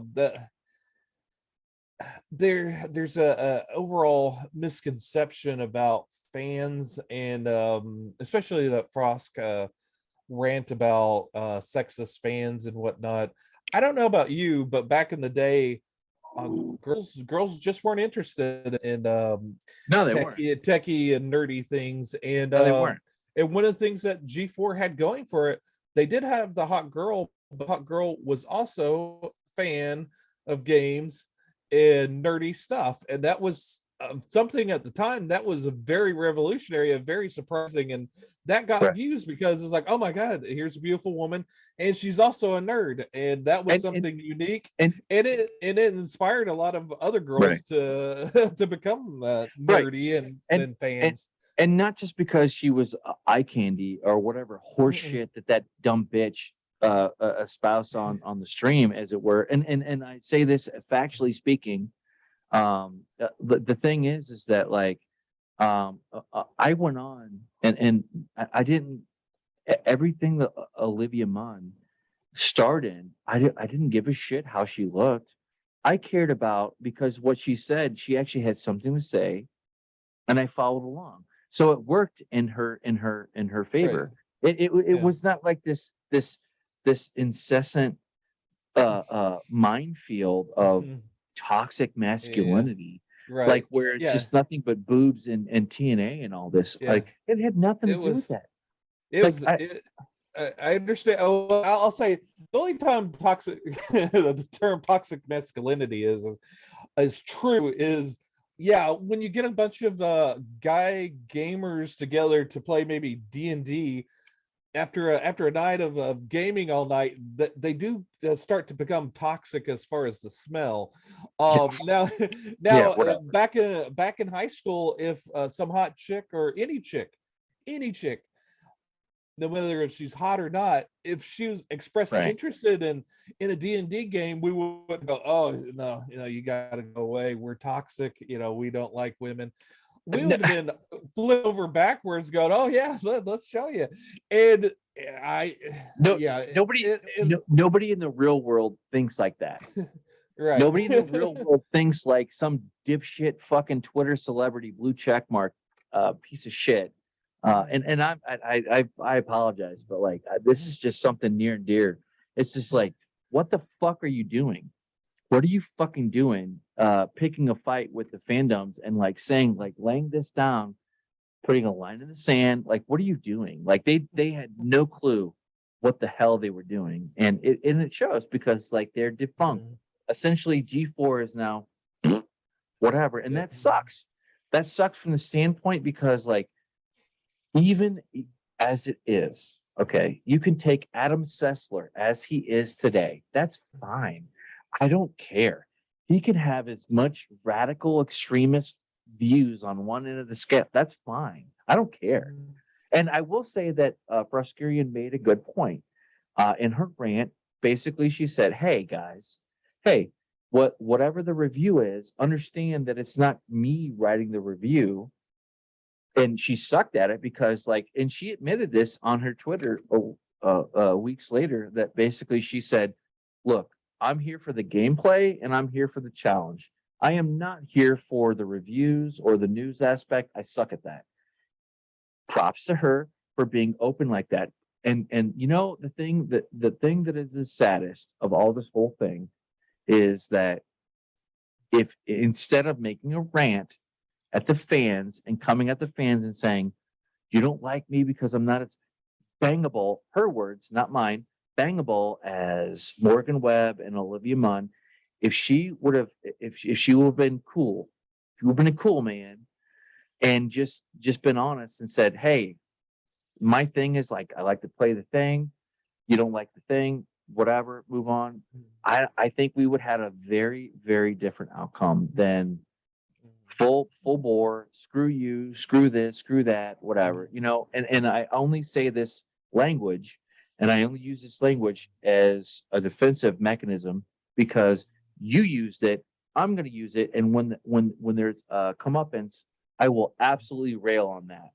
there's a overall misconception about fans, and especially that Frost rant about sexist fans and whatnot. I don't know about you, but back in the day, girls just weren't interested in No, they weren't. techie and nerdy things. No, they weren't. And one of the things that G4 had going for it, they did have the hot girl. The hot girl was also a fan of games and nerdy stuff, and that was something at the time that was a very revolutionary, a very surprising, and that got Right. views because it's like, oh my god, here's a beautiful woman, and she's also a nerd, and that was something unique, and and it inspired a lot of other girls right. to to become Right. nerdy and and fans. and not just because she was eye candy or whatever horse Mm-mm. shit that dumb bitch espoused on the stream, as it were. And I say this factually speaking. The thing is that like I went on and I didn't everything that Olivia Munn starred in. I didn't give a shit how she looked. I cared about because what she said, she actually had something to say, and I followed along. So it worked in her Right. favor. It Yeah. was not like this incessant minefield of toxic Yeah. masculinity, like Right. where it's Yeah. just nothing but boobs and TNA and all this. Yeah. Like it had nothing to It do with was. that. It Like was. I understand. Oh, well, I'll say the only time toxic, the term toxic masculinity is true is, yeah, when you get a bunch of guy gamers together to play maybe D&D after a night of gaming all night, that they do start to become toxic as far as the smell. Now Yeah, now whatever. back in high school, if some hot chick or any chick, no whether she's hot or not, if she was expressed Right. interested in a D&D game, we would go, oh no, you got to go away, we're toxic, we don't like women. We No, would have been flipped over backwards going, oh yeah, let's show you. And I no, yeah, nobody in the real world thinks like that. right. Nobody in the real world thinks like some dipshit fucking Twitter celebrity blue check mark piece of shit. And I apologize, but like this is just something near and dear. It's just like, what the fuck are you doing? What are you fucking doing? Picking a fight with the fandoms and like saying like laying this down, putting a line in the sand. Like, what are you doing? Like they had no clue what the hell they were doing, and it shows because like they're defunct. Essentially, G4 is now whatever, and Yep. that sucks. That sucks from the standpoint because like even as it is, okay, you can take Adam Sessler as he is today. That's fine. I don't care. He can have as much radical extremist views on one end of the scale. That's fine. I don't care. And I will say that Fruskerian made a good point in her rant. Basically, she said, "Hey guys, hey, whatever the review is, understand that it's not me writing the review." And she sucked at it because like, and she admitted this on her Twitter weeks later, that basically she said, look, I'm here for the gameplay and I'm here for the challenge. I am not here for the reviews or the news aspect. I suck at that. Props to her for being open like that. And the thing that is the saddest of all this whole thing is that if instead of making a rant at the fans and coming at the fans and saying, you don't like me because I'm not as bangable, her words, not mine, bangable as Morgan Webb and Olivia Munn, if she would have been cool, if you would have been a cool man and just been honest and said, hey, my thing is like, I like to play the thing. You don't like the thing, whatever, move on. I think we would have had a very, very different outcome than full bore, screw you, screw this, screw that, whatever, and I only say this language and I only use this language as a defensive mechanism because you used it, I'm going to use it, and when there's comeuppance, I will absolutely rail on that.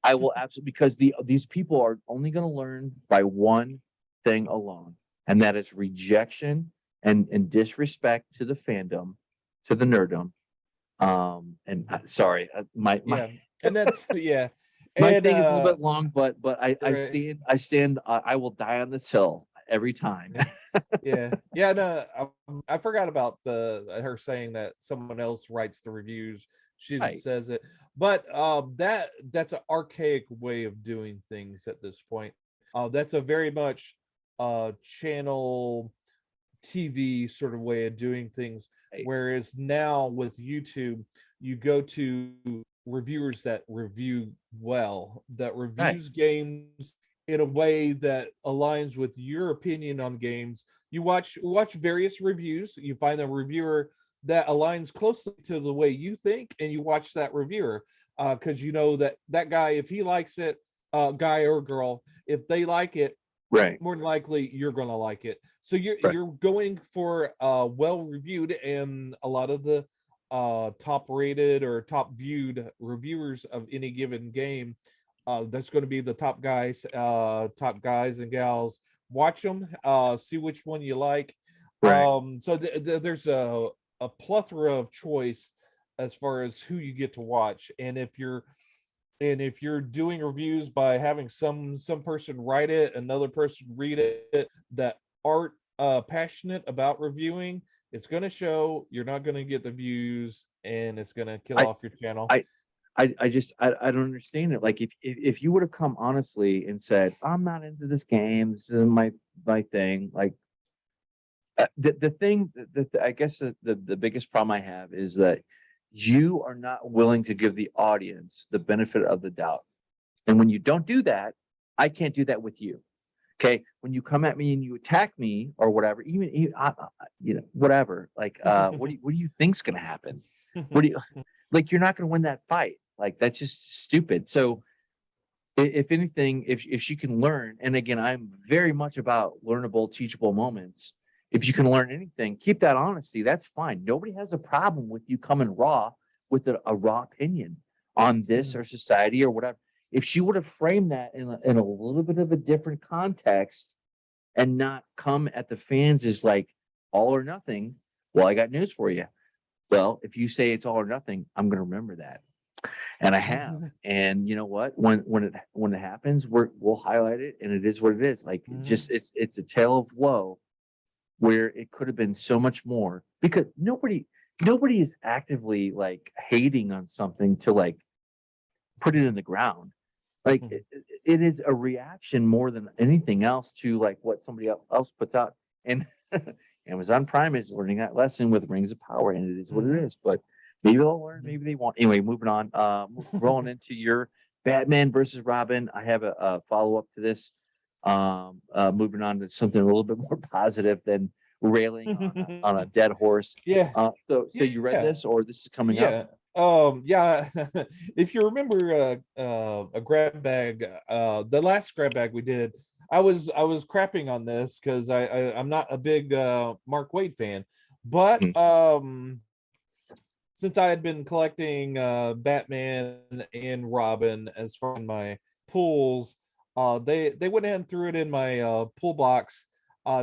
I will absolutely, because these people are only going to learn by one thing alone, and that is rejection and disrespect to the fandom, to the nerdom. And sorry, my Yeah, and that's yeah, my and thing is a little bit long, but I right. stand. I will die on this hill every time. Yeah. No, I forgot about her saying that someone else writes the reviews. She Right. says it, but that's an archaic way of doing things at this point. That's a very much channel TV sort of way of doing things. Right. Whereas now with YouTube, you go to reviewers that review well, that Right. reviews games in a way that aligns with your opinion on games. You watch various reviews, you find a reviewer that aligns closely to the way you think, and you watch that reviewer because you know that that guy, if he likes it, guy or girl, if they like it, Right. more than likely you're gonna like it. So Right. you're going for well reviewed, and a lot of the top rated or top viewed reviewers of any given game, that's going to be the top guys and gals. Watch them, see which one you like. Right. So there's a plethora of choice as far as who you get to watch, and if you're doing reviews by having some person write it, another person read it, that aren't passionate about reviewing, it's going to show. You're not going to get the views, and it's going to kill I off your channel. I I don't understand it. Like if you would have come honestly and said, I'm not into this game, this isn't my thing. Like the thing that I guess the biggest problem I have is that you are not willing to give the audience the benefit of the doubt. And when you don't do that, I can't do that with you. Okay. When you come at me and you attack me or whatever, whatever, like, what do you think's going to happen? What do you, like, you're not going to win that fight. Like, that's just stupid. So if anything, if she can learn, and again, I'm very much about learnable, teachable moments. If you can learn anything, keep that honesty. That's fine. Nobody has a problem with you coming raw with a raw opinion on this or society or whatever. If she would have framed that in a little bit of a different context and not come at the fans as like all or nothing, well, I got news for you. Well, if you say it's all or nothing, I'm going to remember that, and I have. And you know what? When it happens, we'll highlight it, and it is what it is. Like, just it's a tale of woe where it could have been so much more, because nobody is actively like hating on something to like put it in the ground. Like it is a reaction more than anything else to like what somebody else puts out. And Amazon Prime is learning that lesson with Rings of Power, and it is what it is. But maybe they'll learn, maybe they won't. Anyway, moving on. Rolling into your Batman versus Robin. I have a follow up to this. Moving on to something a little bit more positive than railing on a dead horse. Yeah. So you read Yeah. this, or this is coming up? Yeah. Yeah. If you remember a grab bag, the last grab bag we did, I was crapping on this because I'm not a big Mark Waid fan, but Mhm. since I had been collecting Batman and Robin as far as my pools, they went ahead and threw it in my pool box,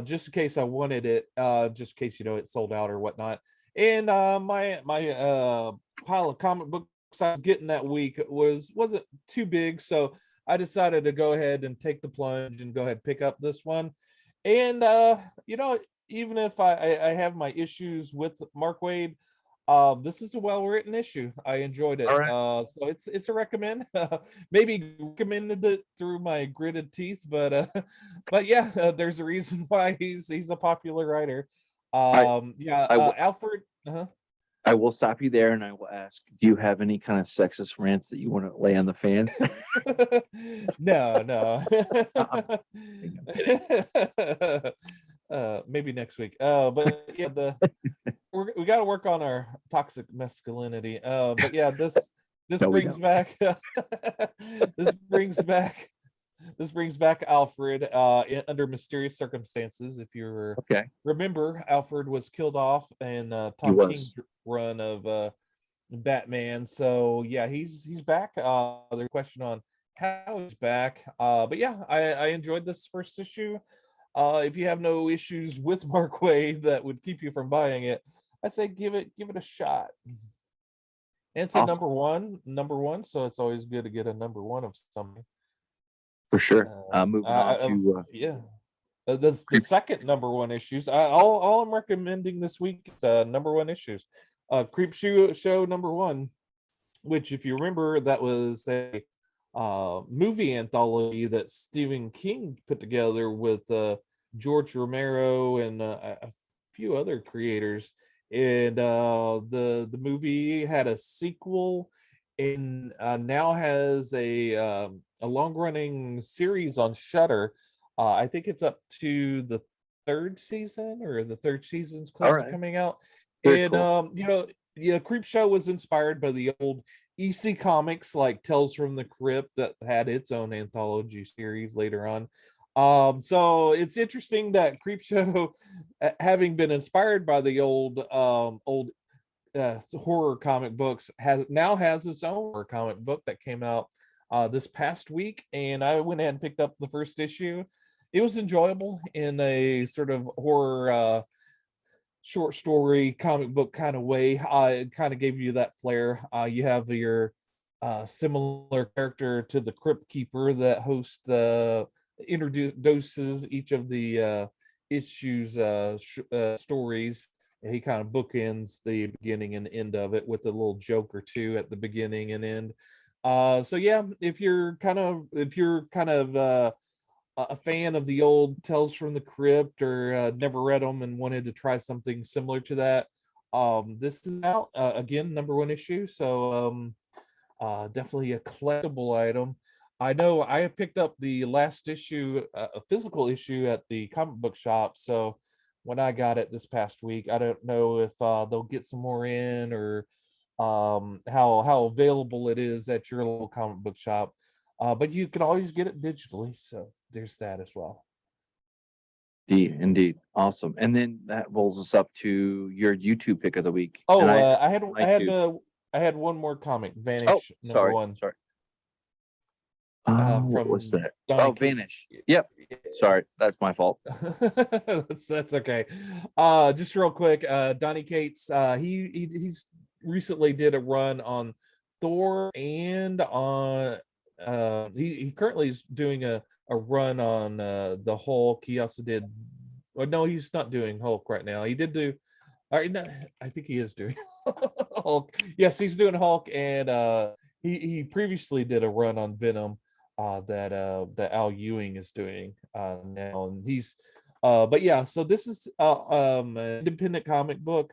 just in case I wanted it, just in case it sold out or whatnot. And my pile of comic books I was getting that week wasn't too big, so I decided to go ahead and take the plunge and go ahead and pick up this one. And you know, even if I have my issues with Mark Waid, this is a well-written issue. I enjoyed it. All right. So it's a recommend. Maybe recommended it through my gritted teeth, but but yeah, there's a reason why he's a popular writer. I Yeah, I will Alfred. Uh-huh. I will stop you there, and I will ask, do you have any kind of sexist rants that you want to lay on the fans? No, no. I'm kidding. I'm kidding. Maybe next week. But yeah, we got to work on our toxic masculinity. But yeah, this No, we brings don't. back this brings back this brings back Alfred under mysterious circumstances. If you Okay. remember, Alfred was killed off in He Tom King's was. run of Batman. So yeah, he's back. There's a question on how he's back. But yeah, I enjoyed this first issue. If you have no issues with Mark Wade that would keep you from buying it, I'd say give it a shot. And it's a Awesome. number one, so it's always good to get a number one of something. For sure. Uh, Moving on to yeah. That's the second #1 issues. All I'm recommending this week is #1 issues. Creep Show #1, which, if you remember, that was a movie anthology that Stephen King put together with George Romero and a few other creators. And the movie had a sequel, and now has a long running series on Shudder. I think it's up to the third season, or the third season's All close to right. coming out. Very And cool. yeah, Creep Show was inspired by the old EC Comics, like Tales from the Crypt, that had its own anthology series later on. So it's interesting that Creep Show, having been inspired by the old horror comic books, has its own horror comic book that came out this past week, and I went ahead and picked up the first issue. It was enjoyable in a sort of horror short story comic book kind of way. It kind of gave you that flair. You have your similar character to the Crypt Keeper that hosts introduces each of the issues stories. He kind of bookends the beginning and end of it with a little joke or two at the beginning and end. So yeah, if you're kind of a fan of the old Tales from the Crypt, or never read them and wanted to try something similar to that, this is out again, #1 issue. So definitely a collectible item. I know I have picked up the last issue, a physical issue, at the comic book shop. So when I got it this past week, I don't know if they'll get some more in, or how available it is at your local comic book shop. But you can always get it digitally, so there's that as well. Indeed. Awesome. And then that rolls us up to your YouTube pick of the week. And Oh, I I had my two. I had one more comic, Oh, Vanish sorry. #1, Sorry. What was from that? Donny Oh, Cates. Vanish. Yep. Sorry. That's my fault. That's okay. Just real quick, Donny Cates, he's recently did a run on Thor, and on he currently is doing a run on the Hulk. He also did, well, no, he's not doing Hulk right now. He did do, all right, no, I think he is doing Hulk. Yes, he's doing Hulk, and he previously did a run on Venom that Al Ewing is doing now, and he's but yeah, so this is an independent comic book,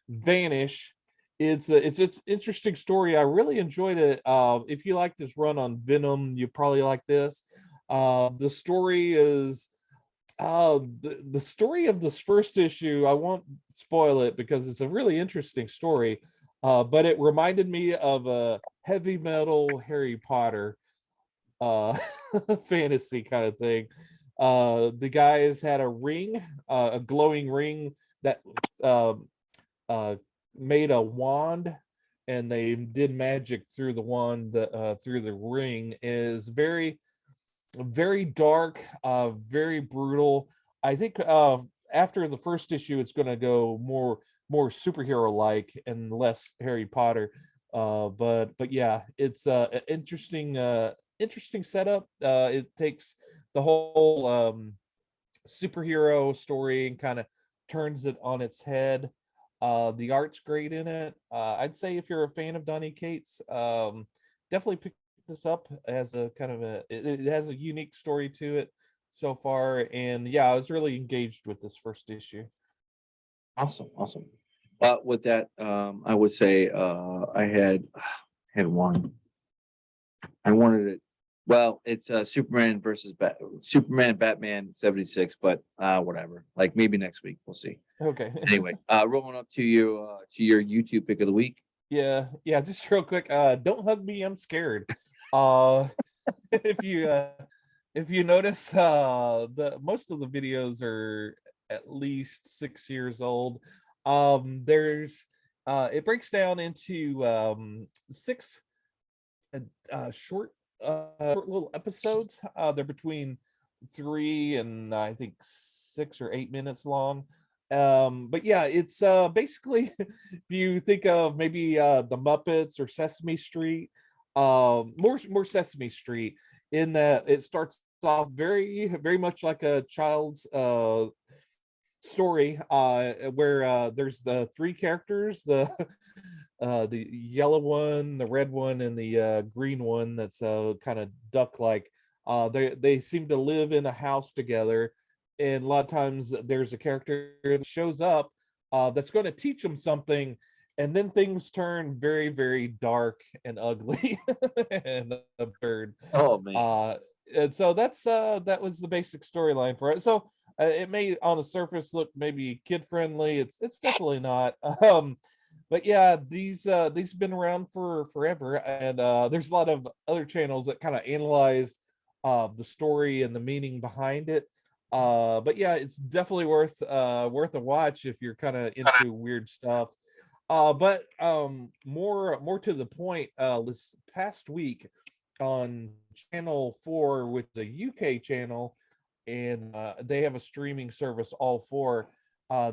Vanish. It's an interesting story. I really enjoyed it. If you like this run on Venom, you probably like this. The story is the story of this first issue. I won't spoil it because it's a really interesting story, but it reminded me of a heavy metal Harry Potter uh fantasy kind of thing. The guys had a ring, a glowing ring that um uh made a wand, and they did magic through the wand, through the ring. Is very dark, very brutal. I think after the first issue it's going to go more superhero like and less Harry Potter. But yeah, it's an interesting setup. It takes the whole superhero story and kind of turns it on its head. The art's great in it. I'd say if you're a fan of Donny Cates, definitely pick this up. It has a kind of it has a unique story to it so far. And yeah, I was really engaged with this first issue. Awesome. Awesome. With that, I would say I had one. I wanted it. Well, it's Superman Batman 76, but whatever. Like maybe next week, we'll see. Okay. Anyway, rolling up to your YouTube pick of the week. Yeah, just real quick, don't hug me, I'm scared. Uh if you notice, the most of the videos are at least 6 years old. There's it breaks down into six short short little episodes. They're between 3 and I think 6 or 8 minutes long. But yeah, it's basically if you think of maybe the Muppets or Sesame Street, more Sesame Street, in that it starts off very much like a child's story, where there's the three characters, the yellow one, the red one, and the green one that's kind of duck like. They seem to live in a house together, and a lot of times there's a character that shows up that's going to teach them something, and then things turn very dark and ugly and absurd. Oh man. And so that was the basic storyline for it. So it may on the surface look maybe kid friendly. It's definitely not. But yeah, these have been around for forever, and there's a lot of other channels that kind of analyze the story and the meaning behind it. But yeah, it's definitely worth a watch if you're kind of into weird stuff. But more to the point, this past week on Channel 4, which is a UK channel, and they have a streaming service, all four.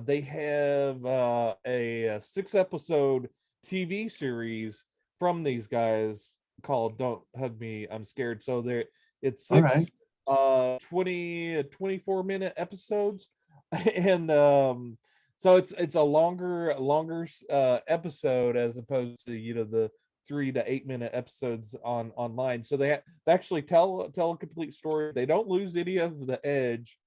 They have a 6-episode TV series from these guys called "Don't Hug Me, I'm Scared." So it's All six right. 24-minute episodes, and so it's a longer episode as opposed to the 3 to 8 minute episodes online. So they actually tell a complete story. They don't lose any of the edge.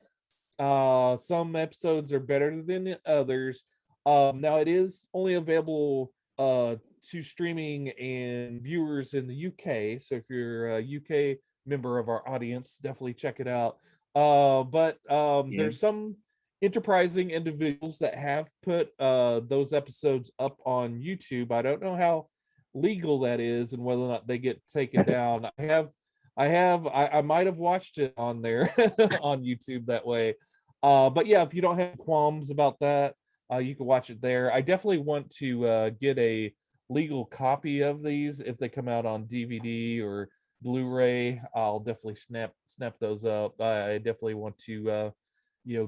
Some episodes are better than others. Now it is only available to streaming and viewers in the UK. So if you're a UK member of our audience, definitely check it out. But Yeah. there's some enterprising individuals that have put those episodes up on YouTube. I don't know how legal that is and whether or not they get taken down. I might have watched it on there on YouTube that way. But yeah, if you don't have qualms about that, you can watch it there. I definitely want to get a legal copy of these if they come out on DVD or Blu-ray. I'll definitely snap those up. I definitely want to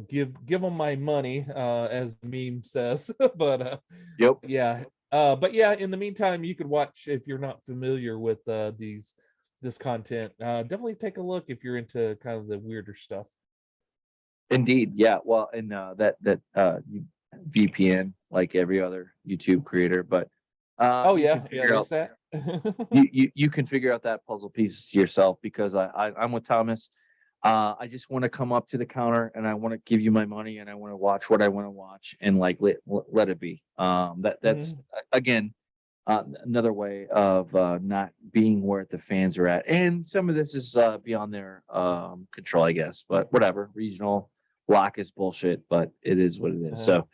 give them my money, as the meme says. But Yep. yeah. But yeah, in the meantime, you could watch if you're not familiar with this content. Definitely take a look if you're into kind of the weirder stuff. Indeed. Yeah. Well, and VPN like every other YouTube creator, but Oh you can yeah, figure out there's that. you can figure out that puzzle piece yourself because I'm with Thomas. I just want to come up to the counter and I want to give you my money and I want to watch what I want to watch and like let it be. That's again another way of not being where the fans are at. And some of this is beyond their control, I guess. But whatever, regional block is bullshit, but it is what it is. So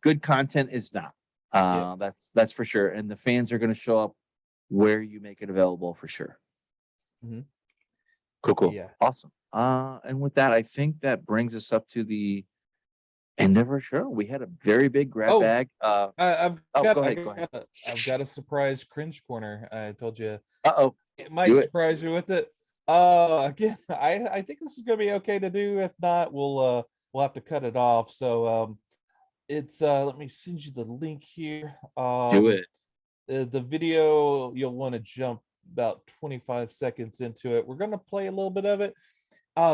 good content is not. Yeah. That's for sure. And the fans are going to show up where you make it available for sure. Mhm. Cool. Yeah. Awesome. And with that, I think that brings us up to the end of our show. We had a very big grab Oh, bag. I've Oh, got go ahead. I've got a surprise cringe corner. I told you Uh-oh. it might Do it. surprise you with it. Again, I think this is gonna be okay to do. If not, we'll have to cut it off. So it's let me send you the link here. Do it. The video, you'll want to jump about 25 seconds into it. We're gonna play a little bit of it.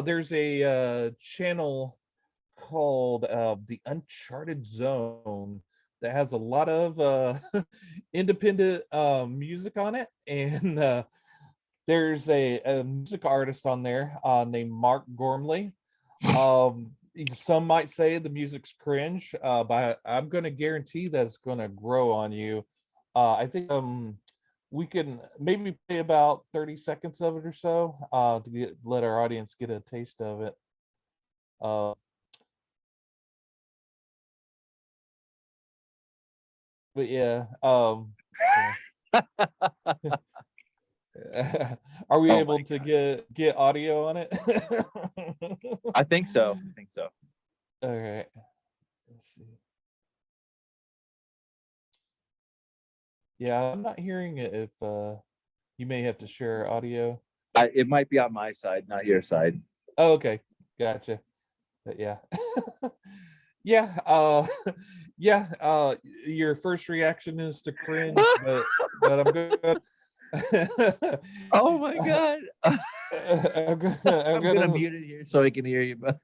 There's a channel called the Uncharted Zone that has a lot of independent music on it, and there's a music artist on there named Mark Gormley. Some might say the music's cringe, but I'm going to guarantee that it's going to grow on you. I think we can maybe play about 30 seconds of it or so to let our audience get a taste of it. But yeah, are we Oh able my to God. get audio on it? I think so. All right. Let's see. Yeah, I'm not hearing it. If you may have to share audio. It might be on my side, not your side. Oh, okay, gotcha. But yeah, yeah, yeah. Your first reaction is to cringe, but I'm good. Oh my God. I'm gonna mute it here so I can hear you. But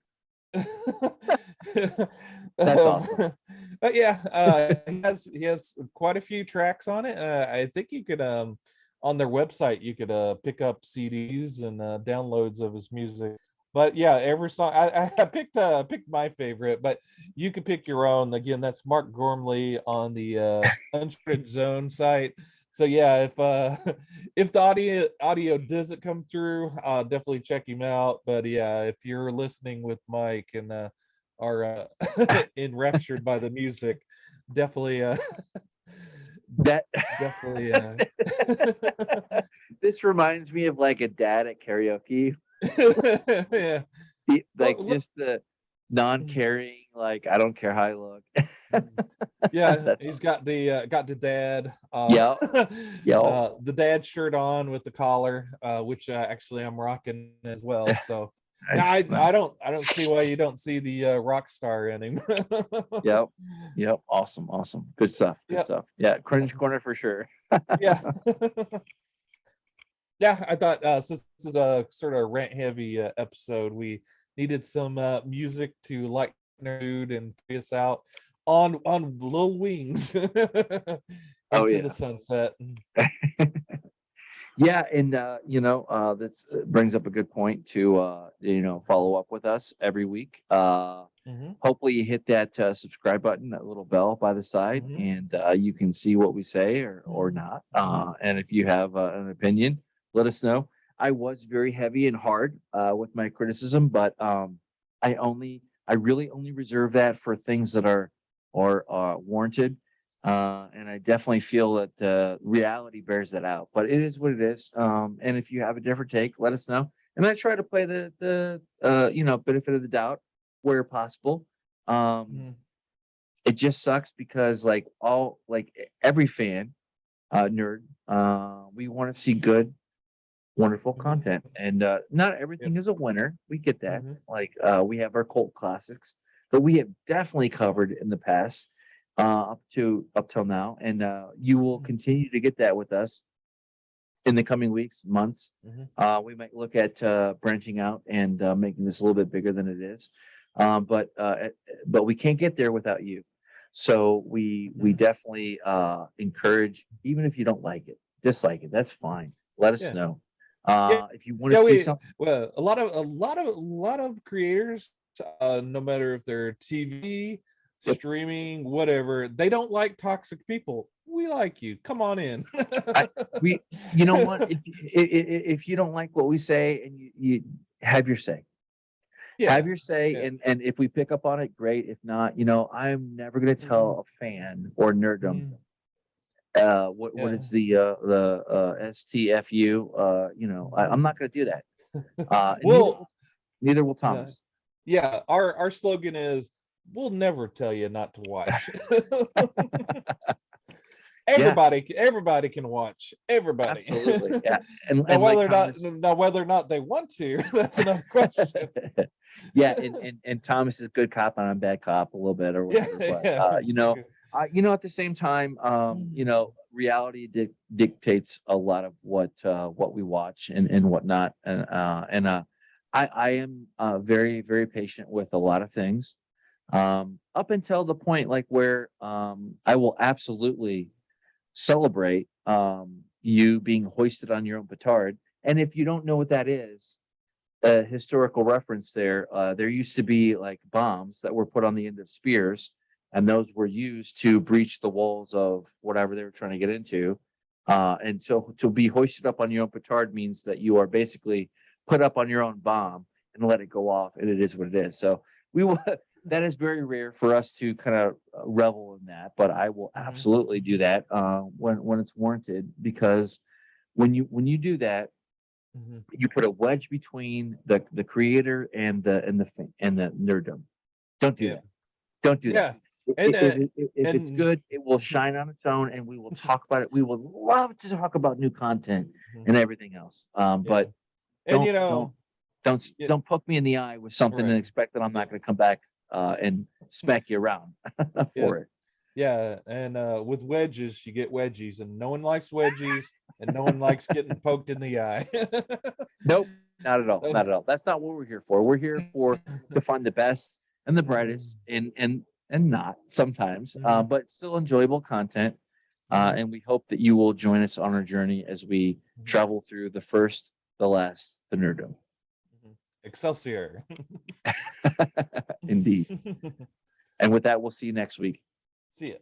that's um, awesome. but yeah, he has quite a few tracks on it. I think you could on their website you could pick up CDs and downloads of his music. But yeah, every song I picked my favorite, but you could pick your own. Again, that's Mark Gormley on the Uncharted Zone site. So yeah, if if the audio doesn't come through, definitely check him out. But yeah, if you're listening with Mike and are enraptured by the music, definitely That definitely this reminds me of like a dad at karaoke. yeah. Like Well, just the non-caring, like I don't care how I look. yeah, That's he's awesome. got the dad Yep, yep. the dad shirt on with the collar, which actually I'm rocking as well. So yeah, Nice, nice. I don't see why you don't see the rock star in him. Yep, yep. Awesome, awesome. Good stuff. Good Yeah, stuff. Yeah, yeah, cringe corner for sure. yeah. Yeah, I thought since this is a sort of rant heavy episode, we needed some music to lighten our mood and put us out on little wings Oh into the yeah. sunset. Yeah, and this brings up a good point to follow up with us every week. Hmm. Hopefully you hit that subscribe button, that little bell by the side, Hmm. and you can see what we say or not. Hmm. And if you have an opinion, let us know. I was very heavy and hard with my criticism, but I really only reserve that for things that are warranted. And I definitely feel that reality bears that out. But it is what it is. And if you have a different take, let us know. And I try to play the benefit of the doubt where possible. Um, Hmm. it just sucks because every fan, nerd, we want to see good, wonderful Hmm. content, and not Yep. everything is a winner. We get that. Hmm. Like we have our cult classics, but we have definitely covered in the past up till now, and you will continue to get that with us in the coming weeks, months. Hmm. We might look at branching out and making this a little bit bigger than it is, but we can't get there without you. So we Hmm. definitely encourage, even if you don't like it, dislike it, that's fine. Let us Yeah. know. Yeah. If you want to Yeah, see we something, well, a lot of creators, no matter if they're TV, yep, streaming, whatever, they don't like toxic people. We like you. Come on in. I, we, you know what? If you don't like what we say, and you have your say, Yeah. have your say, Yeah. and if we pick up on it, great. If not, I'm never going to Mhm. tell a fan or Nerdom Mhm. what Yeah. is the STFU. I'm Mhm. not going to do that. And Well, neither will yeah. Thomas. Yeah, our slogan is we'll never tell you not to watch. Yeah, Everybody can watch. Everybody. absolutely. Yeah, and like Thomas. Now whether or not they want to, that's another question. Yeah, and Thomas is good cop and I'm bad cop a little bit or Yeah, whatever. But yeah. Okay. at the same time, reality dictates a lot of what we watch and whatnot. And I am very very patient with a lot of things, up until the point like where I will absolutely celebrate you being hoisted on your own petard. And if you don't know what that is, a historical reference there. There used to be like bombs that were put on the end of spears, and those were used to breach the walls of whatever they were trying to get into. And so to be hoisted up on your own petard means that you are basically put up on your own bomb and let it go off, and it is what it is. So we will. That is very rare for us to kind of revel in that, but I will Mhm. absolutely do that when it's warranted because when you do that, Mhm. you put a wedge between the creator and the nerdom. Don't do Yeah. that. Don't do that. Yeah. And If it's and good, it will shine on its own, and we will talk about it. We would love to talk about new content Mhm. and everything else. Yeah. But And don't don't yeah, don't poke me in the eye with something and right. expect that I'm Yeah. not going to come back and smack you around Yeah. for it. Yeah, and with wedges, you get wedgies, and no one likes wedgies, and no one likes getting poked in the eye. Nope. Not at all. Not at all. That's not what we're here for. We're here for to find the best and the brightest and not sometimes, but still enjoyable content. And we hope that you will join us on our journey as we travel through the first, the last, the Nerdom. Excelsior. Indeed. And with that, we'll see you next week. See ya.